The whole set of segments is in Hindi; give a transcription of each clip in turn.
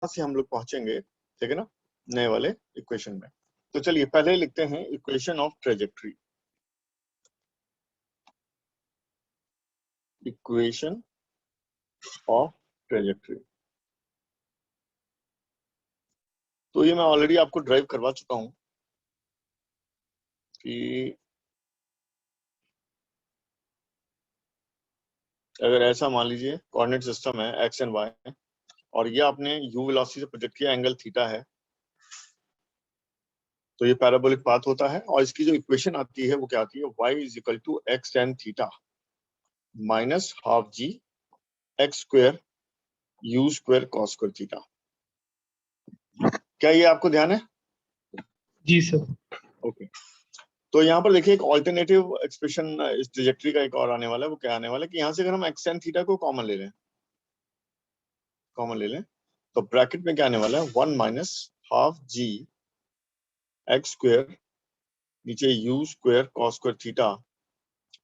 से हम लोग पहुंचेंगे, ठीक है ना, नए वाले इक्वेशन में। तो चलिए पहले लिखते हैं equation of trajectory. Equation of trajectory, तो ये मैं ऑलरेडी आपको ड्राइव करवा चुका हूं कि अगर ऐसा मान लीजिए कोऑर्डिनेट सिस्टम है एक्स एंड वाई, और ये आपने यू वेलोसिटी से प्रोजेक्ट किया, एंगल थीटा है, तो ये पैराबोलिक पाथ होता है। और इसकी जो इक्वेशन आती है वो क्या आती है, y is equal to x tan theta minus half g x square u square cos square theta. क्या ये आपको ध्यान है? जी सर। ओके, तो यहाँ पर देखिए एक ऑल्टरनेटिव एक्सप्रेशन इस ट्रेजेक्ट्री का एक और आने वाला है। वो क्या आने वाला है कि यहाँ से अगर हम एक्स टेन थीटा को कॉमन ले लें, तो ब्रैकेट में क्या आने वाला है, one minus half g x square नीचे you square cos square theta,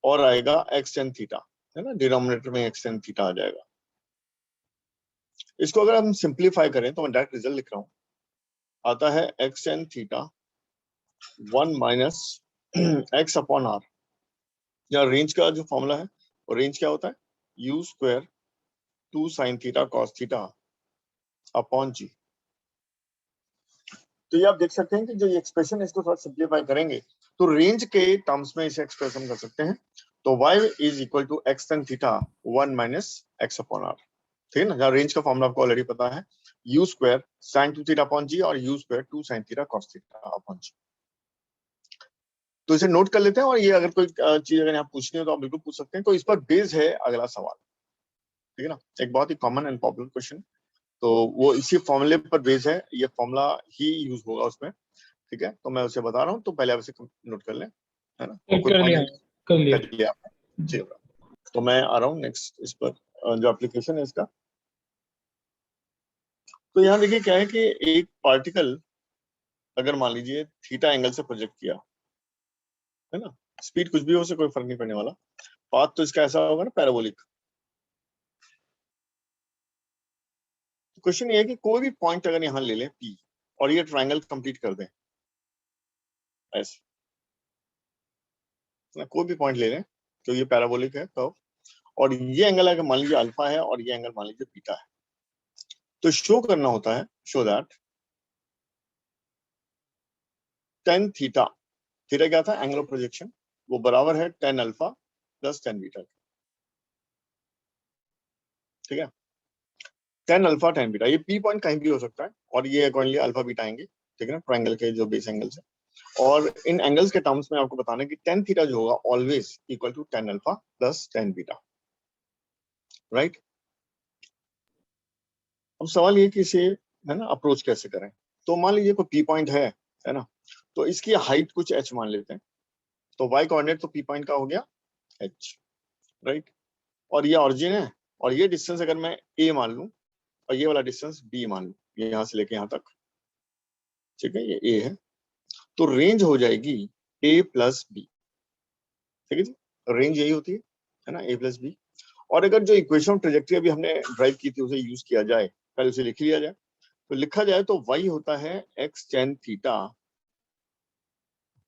और आएगा एक्स टेन थीटा, है ना, डिनोमिनेटर में एक्स टेन थीटा आ जाएगा। इसको अगर हम सिंप्लीफाई करें तो मैं डायरेक्ट रिजल्ट लिख रहा हूं, आता है x tan theta one minus x upon R. यहाँ रेंज का जो फॉर्मूला है वो रेंज क्या होता है, u square two sine theta cos theta upon g. तो ये आप देख सकते हैं कि जो ये एक्सप्रेशन है इसको थोड़ा सिंप्लीफाई करेंगे तो रेंज के टर्म्स में इसे एक्सप्रेस हम कर सकते हैं। तो y is equal to x tan theta one minus x upon r, ठीक है ना, जहाँ रेंज का फॉर्मूला आपको ऑलरेडी पता है, u square sine two theta upon g और u square two sine theta cos theta upon g. तो इसे नोट कर लेते हैं, और ये अगर कोई चीज अगर आप पूछनी हो तो आप बिल्कुल पूछ सकते हैं। तो इस पर बेस है अगला सवाल, ठीक है ना, एक बहुत ही कॉमन एंड पॉपुलर क्वेश्चन। तो वो इसी फॉर्मूले पर बेस है, ये फॉर्मूला ही यूज होगा उसमें, ठीक है। तो मैं उसे बता रहा हूँ, तो पहले आप इसे नोट कर लें, है ना। कोई कर लिया, कर लिया। कर लिया आपने, ठीक है। तो मैं आ रहा हूँ नेक्स्ट इस पर, जो एप्लीकेशन है इसका। तो यहाँ देखिए क्या है कि एक पार्टिकल अगर मान लीजिए थीटा एंगल से प्रोजेक्ट किया, है ना, स्पीड कुछ भी हो, से कोई फर्क नहीं पड़ने वाला, पाथ तो इसका ऐसा होगा ना पैराबोलिक। क्वेश्चन ये है कि कोई भी पॉइंट अगर यहाँ ले लें P और ये ट्राइंगल कंप्लीट कर दें ऐसे, कोई भी पॉइंट ले लें तो ये पैराबोलिक है कर्व, और ये एंगल अगर मान लीजिए अल्फा है और ये एंगल मान लीजिए बीटा है, तो शो करना होता है, show that tan theta, theta क्या था, एंगल ऑफ प्रोजेक्शन, वो बराबर है ten alpha plus tan beta, ठीक है। टेन अल्फा टेन बीटा, ये पी पॉइंट कहीं भी हो सकता है, और ये अकॉर्डिंगली अल्फा बीटा आएंगे, ठीक है ना, ट्राइंगल के जो बेस एंगल्स है। और इन एंगल्स के टर्म्स में आपको बताना है कि टेन थीटा जो होगा always equal to tan alpha plus tan beta, right. अब सवाल ये कि इसे, है ना, अप्रोच कैसे करें। तो मान लीजिए कोई पी पॉइंट है ना, तो इसकी हाइट कुछ एच मान लेते हैं। तो वाई कोऑर्डिनेट तो पी पॉइंट का हो गया एच, राइट। और ये ऑरिजिन है, और ये डिस्टेंस अगर मैं ए मान लूं और ये वाला डिस्टेंस बी मान लूं, ये यहां से लेके यहां तक, ठीक है, ये ए है, तो रेंज हो जाएगी ए प्लस बी, ठीक है जी। रेंज यही होती है ना, ए प्लस बी। और अगर जो इक्वेशन ऑफ ट्रेजेक्टरी अभी हमने ड्राइव की थी उसे यूज किया जाए, पहले उसे लिख लिया जाए, तो लिखा जाए तो y होता है x tan theta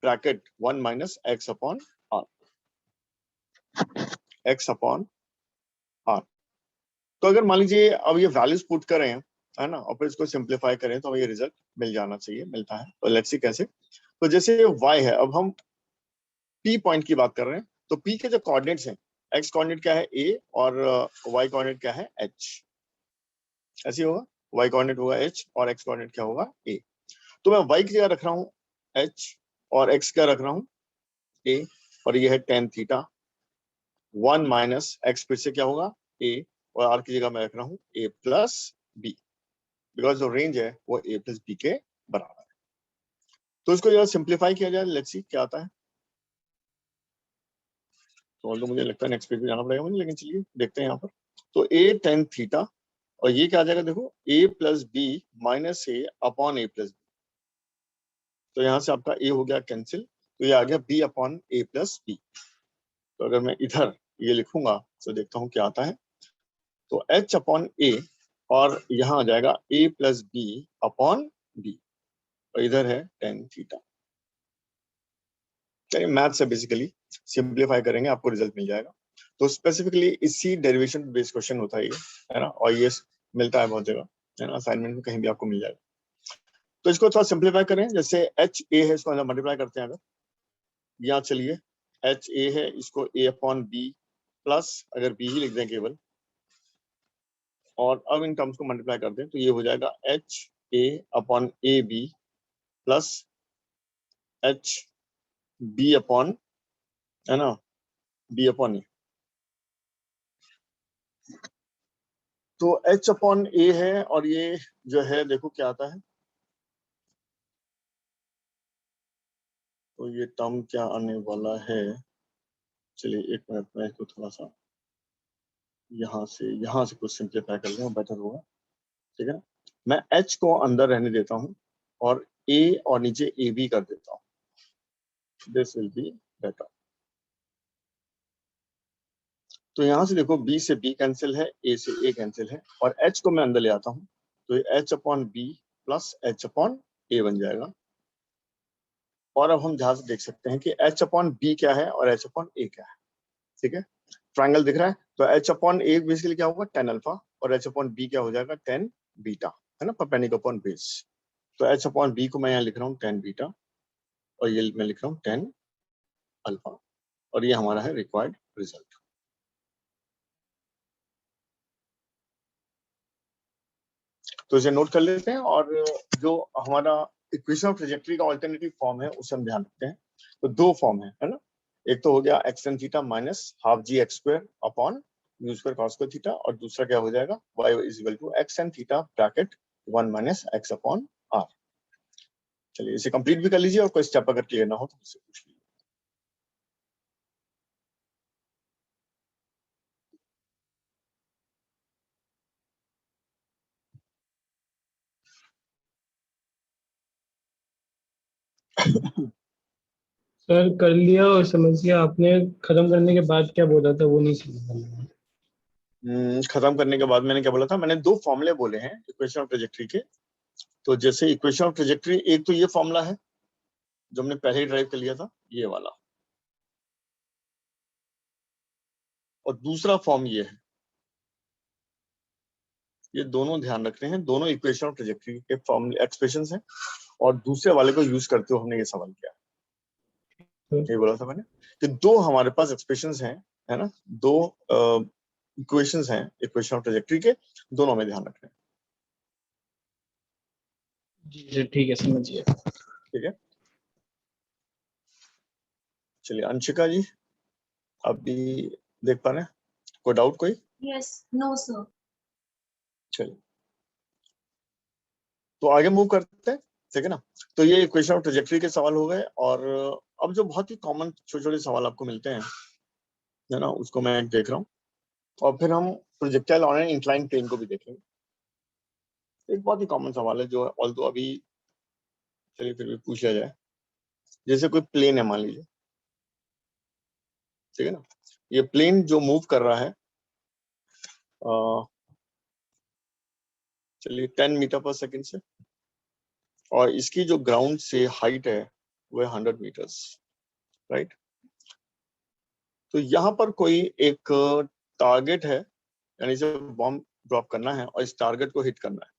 bracket one minus x upon r, x upon r. तो अगर मान लीजिए अब ये वैल्यूज पुट करें, है ना, और फिर इसको सिंप्लीफाई करें तो हमें ये रिजल्ट मिल जाना चाहिए, मिलता है। तो लेट्स सी कैसे। तो जैसे y है, अब हम p पॉइंट की बात कर रहे हैं, तो p के जो कोऑर्डिनेट्स हैं, x कोऑर्डिनेट क्या है a और y कोऑर्डिनेट क्या है h, ऐसे होगा, y कोऑर्डिनेट होगा h और x कोऑर्डिनेट क्या होगा a। तो मैं y की जगह रख रहा हूँ h और x का रख रहा हूँ a, और ये है ten theta one minus x, फिर से क्या होगा a, और r की जगह मैं रख रहा हूँ a प्लस b, बिकॉज जो रेंज है वो a प्लस b के बराबर है। तो इसको जरा सिंप्लीफाई किया जाए, लेट्स सी क्या आता है। तो मुझे लगता है नेक्स्ट पेज पे जाना पड़ेगा मुझे, लेकिन चलिए देखते हैं यहाँ पर। तो a टेन थीटा, और ये क्या आ जाएगा, देखो a plus b minus a upon a plus b, तो यहाँ से आपका a हो गया कैंसिल, तो ये आ गया b upon a plus b. तो अगर मैं इधर ये लिखूंगा तो देखता हूँ क्या आता है। तो h अपॉन ए और यहाँ आ जाएगा a plus b upon b, और इधर है tan थीटा। चलिए मैथ से बेसिकली सिंप्लीफाई करेंगे, आपको रिजल्ट मिल जाएगा। तो स्पेसिफिकली इसी डेरिवेशन बेस्ड क्वेश्चन होता है ना, और ये मिलता है बहुत जगह, है ना, असाइनमेंट में कहीं भी आपको मिल जाएगा। तो इसको थोड़ा सिंप्लीफाई करें, जैसे एच ए है, इसको मल्टीप्लाई करते हैं अगर, यहाँ चलिए एच ए है, इसको a अपॉन बी प्लस, अगर बी ही लिख दें केवल, और अब इन टर्म्स को मल्टीप्लाई कर दें तो ये हो जाएगा h a upon a b plus h b upon, है ना, बी अपॉन ए। तो h अपॉन ए है, और ये जो है देखो क्या आता है, तो ये टर्म क्या आने वाला है, चलिए एक मिनट में इसको थोड़ा सा यहाँ से कुछ सिंप्लीफाई कर लें, बेटर होगा, ठीक है ना। मैं h को अंदर रहने देता हूँ और a और नीचे ए बी कर देता हूँ, दिस विल बी बेटर। तो यहाँ से देखो b से b कैंसिल है, a से a कैंसिल है, और h को मैं अंदर ले आता हूँ, तो ये h upon b plus h upon a बन जाएगा। और अब हम ध्यान से देख सकते हैं कि h अपॉन बी क्या है और h अपॉन ए क्या है, ठीक है। ट्रायंगल दिख रहा है, तो h अपॉन ए बेसिकली क्या होगा, tan अल्फा, और h अपॉन बी क्या हो जाएगा, tan बीटा, है ना, परपेंडिकुलर अपॉन बेस। तो h अपॉन बी को मैं यहाँ लिख रहा हूँ tan बीटा, और ये मैं लिख रहा हूँ tan अल्फा, और ये हमारा है रिक्वायर्ड रिजल्ट। तो इसे नोट कर लेते हैं, और जो हमारा इक्वेशन ऑफ ट्रेजेक्टरी का अल्टरनेटिव फॉर्म है उसे हम ध्यान रखते हैं। तो दो फॉर्म है ना, एक तो हो गया x tan theta minus half g x square upon mu square cos square theta, और दूसरा क्या हो जाएगा, y is equal to x tan theta bracket 1 minus x upon R. चलिए इसे कंप्लीट भी कर लीजिए, और कोई स्टेप अगर क्लियर ना हो तो मुझसे पूछ लीजिए। सर कर लिया और समझ गया, आपने खत्म करने के बाद क्या बोला था वो नहीं समझा मैंने। खत्म करने के बाद मैंने क्या बोला था, मैंने दो फॉर्मूले बोले हैं इक्वेशन ऑफ ट्रेजेक्टरी के। तो जैसे इक्वेशन ऑफ ट्रेजेक्टरी, एक तो ये फॉर्मूला है जो हमने पहले ही ड्राइव कर लिया था, ये वाला, और दूसरा फॉर्म ये है। ये दोनों ध्यान रखने हैं, दोनों इक्वेशन ऑफ ट्रेजेक्टरी के फॉर्मूले एक्सप्रेशंस हैं, और दूसरे वाले को यूज करते हुए हमने ये सवाल किया। ये बोला था मैंने कि दो हमारे पास एक्सप्रेशंस हैं, है ना, दो इक्वेशंस हैं इक्वेशन ऑफ ट्रेजेक्टरी के, दोनों में ध्यान रखना है, जी ठीक है, समझ गया। ठीक है। चलिए अंशिका जी, अभी देख पा रहे हैं, कोई डाउट कोई? Yes, no sir. चलिए तो आगे मूव करते हैं, ठीक है ना। तो ये इक्वेशन ऑफ ट्रेजेक्टरी के सवाल हो गए, और अब जो बहुत ही कॉमन छोटे छोटे सवाल आपको मिलते हैं, है ना, उसको मैं देख रहा हूँ, और फिर हम projectile on an incline plane को भी देखेंगे। एक बहुत ही कॉमन सवाल है जो ऑल्दो अभी, चलिए फिर भी पूछ लिया जाए। जैसे कोई प्लेन है मान लीजिए, ठीक है ना, ये प्लेन जो मूव कर रहा है, चलिए 10 मीटर पर सेकंड से, और इसकी जो ग्राउंड से हाइट है वो है 100 मीटर्स, राइट। तो यहाँ पर कोई एक टारगेट है, यानी इसे बॉम्ब ड्रॉप करना है और इस टारगेट को हिट करना है।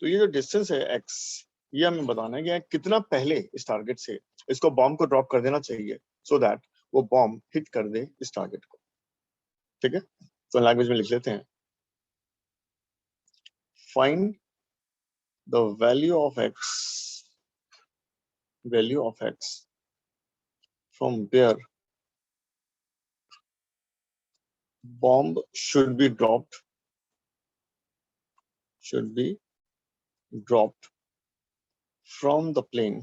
तो ये जो डिस्टेंस है x, ये हमें बताना है कि कितना पहले इस टारगेट से इसको बॉम्ब को ड्रॉप कर देना चाहिए, सो दैट वो बॉम्ब हिट कर दे इस टारगेट को, ठीक है। तो लैंग्वेज में लिख लेते हैं, find the value of x from where bomb should be dropped from the plane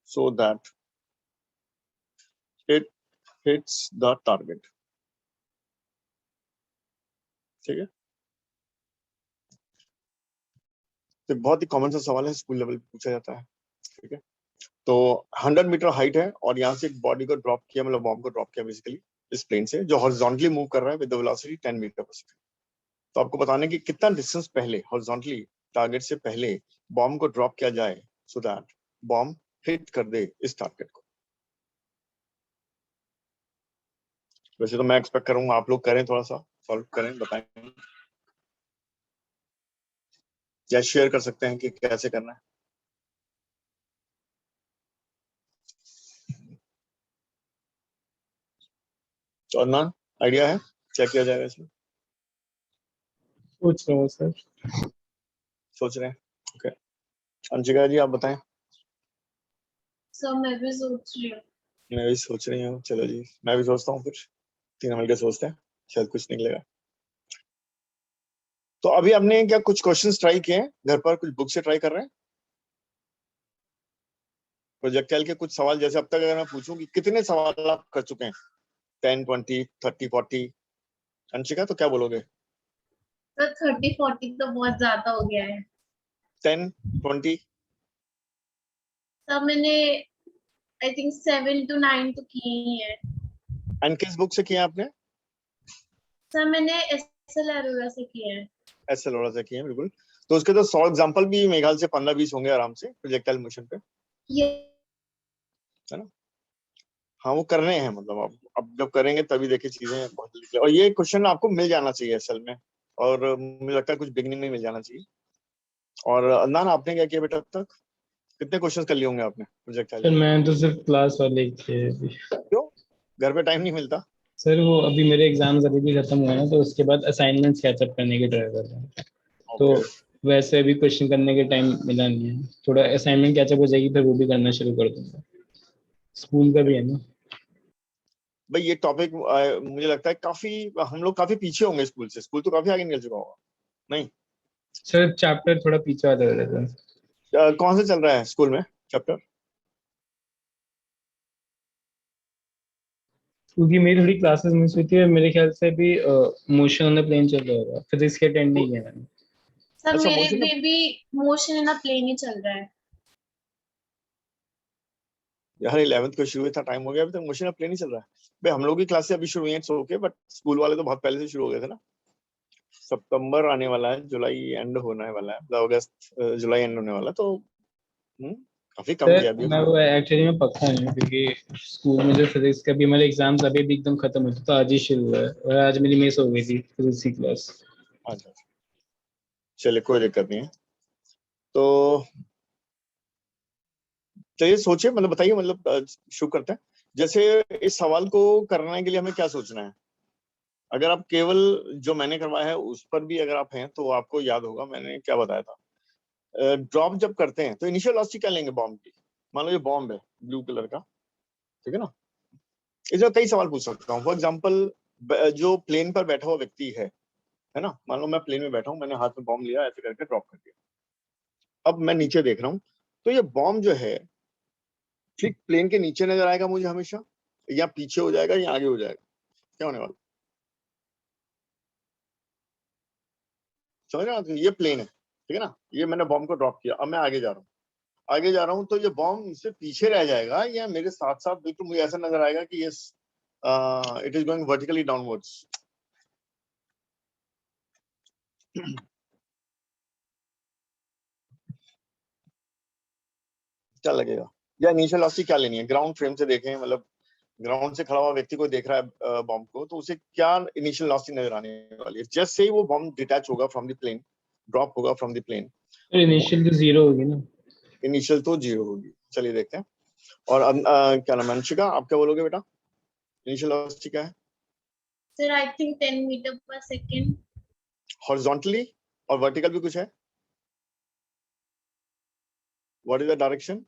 so that it hits the target, ठीक है। तो बहुत ही कॉमन सा सवाल है, स्कूल लेवल पे पूछा जाता है, ठीक है। तो 100 मीटर हाइट है और यहाँ से एक बॉडी को ड्रॉप किया, मतलब बॉम्ब को ड्रॉप किया बेसिकली इस प्लेन से, जो हॉरिजॉन्टली मूव कर रहा है with the velocity 10 meter per second. तो आपको बताने की कितना डिस्टेंस पहले हॉरिजॉन्टली टारगेट से पहले बॉम्ब को ड्रॉप किया जाए सो दैट बॉम्ब हिट कर दे इस टारगेट को। वैसे तो मैं एक्सपेक्ट करूंगा आप लोग करें, थोड़ा सा सॉल्व करें, बताएं या शेयर कर सकते हैं कि कैसे करना है। तो अदनान, आइडिया है क्या किया जाएगा इसमें? सोच रहा हूँ सर। सोच रहे हैं, ओके। अंशिका जी आप बताएं। सर मैं भी सोच रही हूँ। मैं भी सोच रही हूँ, चलो जी मैं भी सोचता हूँ, कुछ 3 मिलकर सोचते हैं, शायद कुछ निकलेगा। तो अभी आपने क्या कुछ क्वेश्चंस ट्राई किए हैं घर पर, कुछ बुक से ट्राई कर रहे हैं? प्रोजेक्टाइल के कुछ सवाल, जैसे अब तक अगर मैं पूछूं कि कितने सवाल आप कर चुके हैं, 10, 20, 30, 40, अंशिका तो क्या बोलोगे? सर 30-40 तो बहुत ज्यादा हो गया है। 10, 20? सर मैंने आई थिंक 7 to 9 तो किए ही है। एंड किस बुक से किए आपने? सर मैंने एसएल अरोरा से किया है। एस एल से किए हैं, बिल्कुल। तो उसके तो 100 एग्जाम्पल भी मेरे ख्याल से 15-20 होंगे आराम से प्रोजेक्टाइल मोशन पे, ये है ना? हाँ वो कर रहे हैं, मतलब अब जब करेंगे तभी देखिए चीजें बहुत जल्दी। और ये क्वेश्चन आपको मिल जाना चाहिए असल में, और मुझे लगता है कुछ बिगनिंग में मिल जाना चाहिए। और अदनान आपने क्या किया बेटा अब तक? कितने क्वेश्चन कर लिए होंगे आपने प्रोजेक्टाइल सर के? मैं तो सिर्फ क्लास वाले किए हैं अभी। क्यों, घर पे टाइम नहीं मिलता? सर वो अभी मेरे एग्जाम्स अभी भी खत्म हुए हैं, तो उसके बाद असाइनमेंट्स कैचअप करने की ट्राई कर रहा हूँ। तो ओके। वैसे अभी क्वेश्चन करने के टाइम मिला नहीं है, थोड़ा असाइनमेंट कैचअप हो जाएगी फिर वो भी करना शुरू कर दूंगा। स्कूल का भी है ना भाई ये टॉपिक मुझे लगता है काफी, हम लोग काफी पीछे होंगे स्कूल से, स्कूल तो काफी आगे निकल चुका होगा नहीं? सर। चैप्टर थोड़ा पीछे आता रहता है कौन से चल रहा है स्कूल में चैप्टर? क्योंकि मेरी थोड़ी क्लासेस मिस हुई थी और मेरे ख्याल से अभी मोशन ऑन द प्लेन चल रहा होगा, फिजिक्स के अटेंड नहीं किया मैंने। सर अच्छा, मेरे मोशन में भी मोशन इन अ प्लेन ही चल रहा है। यार 11th को शुरू हुआ था, टाइम हो गया, अभी तक मोशन प्लेन नहीं चल रहा है। भाई हम लोग की क्लास से अभी शुरू हुई है, ओके, बट स्कूल वाले तो बहुत पहले से शुरू हो गए थे ना। सितंबर आने वाला है, जुलाई एंड होने वाला है, मतलब अगस्त जुलाई एंड होने वाला है, तो काफी कम सर किया अभी मैं उन्होंने। वो एक्चुअली में पक्का नहीं हूँ, क्योंकि स्कूल में जो फिजिक्स का भी हमारे एग्जाम्स अभी भी एकदम खत्म हुए थे, तो आज ही शुरू हुआ है और आज मेरी मिस हो गई थी फिजिक्स की क्लास। अच्छा, चलिए कोई दिक्कत नहीं है। तो चलिए सोचिए, मतलब बताइए, मतलब शुरू करते हैं। जैसे इस सवाल को करने के लिए हमें क्या सोचना है? अगर आप केवल जो मैंने करवाया है उस पर भी अगर आप हैं तो आपको याद होगा मैंने क्या बताया था। ड्रॉप जब करते हैं तो इनिशियल वेलोसिटी क्या लेंगे बॉम्ब की? मान लो ये बॉम्ब है ब्लू कलर का, ठीक है ना? इसमें कई सवाल पूछ सकता हूँ। फॉर एग्जाम्पल, जो प्लेन पर बैठा हुआ व्यक्ति है ना, मान लो मैं प्लेन में बैठा हूँ, मैंने हाथ में बॉम्ब लिया, ऐसे करके ड्रॉप कर दिया। अब मैं नीचे देख रहा हूँ, तो ये बॉम्ब जो है ठीक प्लेन के नीचे नजर आएगा मुझे हमेशा, या पीछे हो जाएगा या आगे हो जाएगा, क्या होने वाला? समझ रहे हो? ये प्लेन है, ठीक है ना, ये मैंने बॉम्ब को ड्रॉप किया, अब मैं आगे जा रहा हूँ, आगे जा रहा हूँ, तो ये बॉम्ब मुझसे पीछे रह जाएगा या मेरे साथ साथ बिल्कुल मुझे ऐसा नजर आएगा कि ये it is going vertically downwards? क्या लगेगा? या इनिशियल वेलोसिटी क्या लेनी है? ग्राउंड फ्रेम से देखें, मतलब ग्राउंड से खड़ा हुआ व्यक्ति को देख रहा है बॉम्ब को, तो उसे क्या इनिशियल वेलोसिटी नजर आने वाली है जस्ट से ही वो बॉम्ब डिटैच होगा फ्रॉम द प्लेन, ड्रॉप होगा फ्रॉम द प्लेन? तो इनिशियल तो जीरो होगी ना। इनिशियल तो 0 होगी। चलिए देखते हैं। और क्या नाम है, अंशिका आप क्या बोलोगे बेटा, इनिशियल वेलोसिटी क्या है? सर आई थिंक 10 मीटर पर सेकेंड। हॉरिजॉन्टली और वर्टिकल भी कुछ है? What is the direction?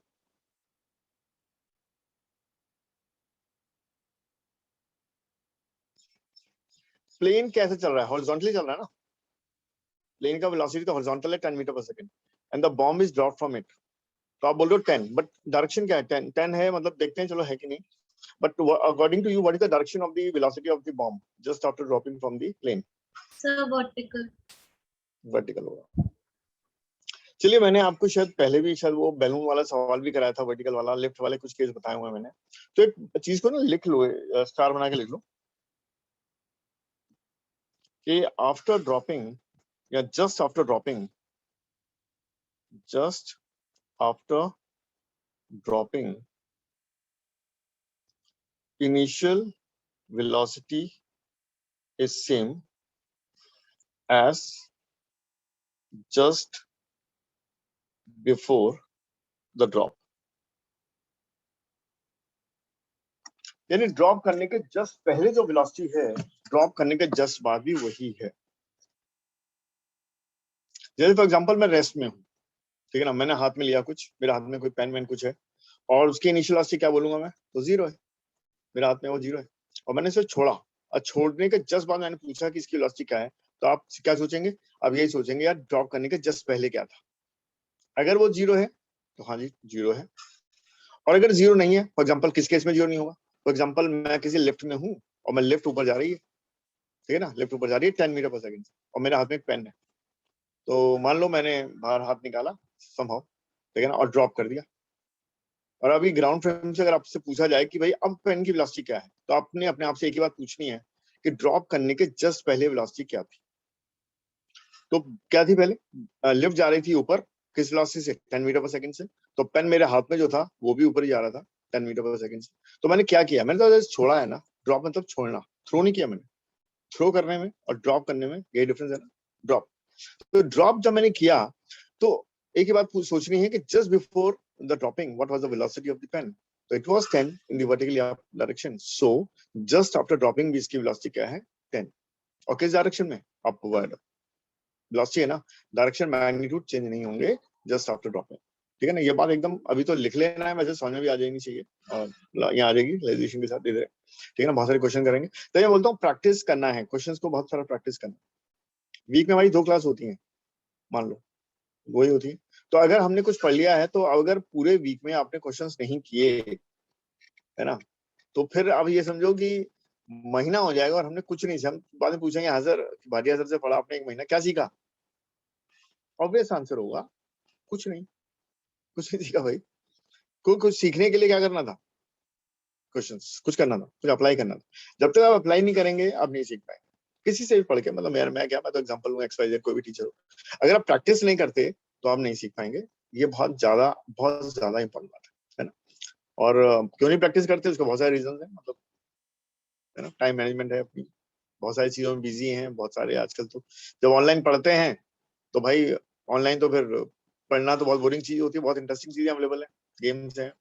Plane कैसे चल रहा है? हॉरिजॉन्टली चल रहा है ना, प्लेन का वेलोसिटी तो हॉरिजॉन्टल है 10 meter per second, and the bomb is drop from it. तो आप बोल रहे हो 10, बट डायरेक्शन क्या है? 10 है, मतलब देखते हैं चलो है कि नहीं। But according to you what is the direction of the velocity of the bomb just after dropping from the plane? Sir vertical. Vertical होगा। चलिए, मैंने आपको शायद पहले भी शायद वो बैलून वाला सवाल भी कराया था, वर्टिकल वाला, लिफ्ट वाले कुछ केस बताए हुए हैं मैंने। तो एक चीज को ना लिख लो, स्टार बना के लिख लो कि आफ्टर ड्रॉपिंग या just after dropping, just after dropping, initial velocity is same as just before the drop। यानी ड्रॉप करने के जस्ट पहले जो वेलोसिटी है, ड्रॉप करने के जस्ट बाद भी वही है। जैसे फॉर एग्जांपल मैं रेस्ट में हूँ, ठीक है ना, मैंने हाथ में लिया कुछ, मेरे हाथ में कोई पेन वैन कुछ है, और उसकी इनिशियल वेलोसिटी क्या बोलूंगा मैं, तो 0 है, मेरे हाथ में वो 0 है, और मैंने इसे छोड़ा, और छोड़ने के जस्ट बाद मैंने पूछा कि इसकी वेलोसिटी क्या है, तो आप क्या सोचेंगे, अब यही सोचेंगे यार ड्रॉप करने के जस्ट पहले क्या था। अगर वो 0 है तो हाँ जी 0 है, और अगर 0 नहीं है, फॉर एग्जाम्पल किस केस में 0 नहीं होगा, फॉर एग्जाम्पल मैं किसी लिफ्ट में हूँ और मैं लिफ्ट ऊपर जा रही है, ठीक है ना, लिफ्ट ऊपर जा रही है 10 मीटर पर सेकंड, और मेरे हाथ में एक पेन है, तो मान लो मैंने बाहर हाथ निकाला समहाउ, ठीक है ना, और ड्रॉप कर दिया, और अभी ग्राउंड फ्रेम से अगर आपसे पूछा जाए कि भाई अब पेन की वेलोसिटी क्या है, तो आपने अपने आप से एक ही बात पूछनी है कि ड्रॉप करने के जस्ट पहले वेलोसिटी क्या थी। तो क्या थी पहले, लिफ्ट जा रही थी ऊपर किस वेलोसिटी से, 10 मीटर पर सेकंड से, तो पेन मेरे हाथ में जो था वो भी ऊपर ही जा रहा था 10 मीटर पर सेकंड से। तो मैंने क्या किया, मैंने तो छोड़ा है ना, ड्रॉप मतलब छोड़ना, थ्रो नहीं किया मैंने। थ्रो करने में और ड्रॉप करने में यही डिफरेंस है ना, ड्रॉप। तो ड्रॉप जब मैंने किया तो एक ही बात सोचनी है कि just before the dropping what was the velocity of the pen, तो it was 10 in the vertical direction, so just after dropping भी इसकी वेलोसिटी क्या है, 10। और किस डायरेक्शन में, अपवर्ड वेलोसिटी है ना, डायरेक्शन मैग्नीट्यूड चेंज नहीं होंगे जस्ट आफ्टर ड्रॉपिंग, ठीक है ना। ये बात एकदम अभी तो लिख लेना है, वैसे समझ में भी आ जानी चाहिए, और यहाँ आ जाएगी रियलाइजेशन के साथ इधर, ठीक है ना। बहुत सारे क्वेश्चन करेंगे, तो ये बोलता हूँ प्रैक्टिस करना है, क्वेश्चंस को बहुत सारा प्रैक्टिस करना है। वीक में हमारी 2 क्लास होती हैं, मान लो वही होती है, तो अगर हमने कुछ पढ़ लिया है, तो अगर पूरे वीक में आपने क्वेश्चंस नहीं किए, है ना, तो फिर अब ये समझो कि महीना हो जाएगा और हमने कुछ नहीं, हम बाद में पूछेंगे हाजिर भाटिया सर से पढ़ा आपने 1 महीना, क्या सीखा, ऑब्वियस आंसर होगा कुछ नहीं, कुछ नहीं सीखा भाई। कुछ सीखने के लिए क्या करना था, क्वेश्चंस कुछ करना था, कुछ अप्लाई करना था। जब तक आप अप्लाई नहीं करेंगे आप नहीं सीख पाएंगे किसी से भी पढ़ के, मतलब मैं क्या, मैं तो एग्जांपल हूँ, XYZ कोई भी टीचर हो, अगर आप प्रैक्टिस नहीं करते तो आप नहीं सीख पाएंगे। ये बहुत ज्यादा इंपॉर्टेंट बात है ना। और क्यों नहीं प्रैक्टिस करते, उसके बहुत सारे रीजन है, मतलब है ना, टाइम मैनेजमेंट है अपनी, बहुत सारी चीजों में बिजी हैं बहुत सारे आजकल। तो जब ऑनलाइन पढ़ते हैं तो भाई ऑनलाइन तो फिर पढ़ना तो बहुत बोरिंग चीज होती है, बहुत इंटरेस्टिंग चीजें अवेलेबल है, गेम्स हैं,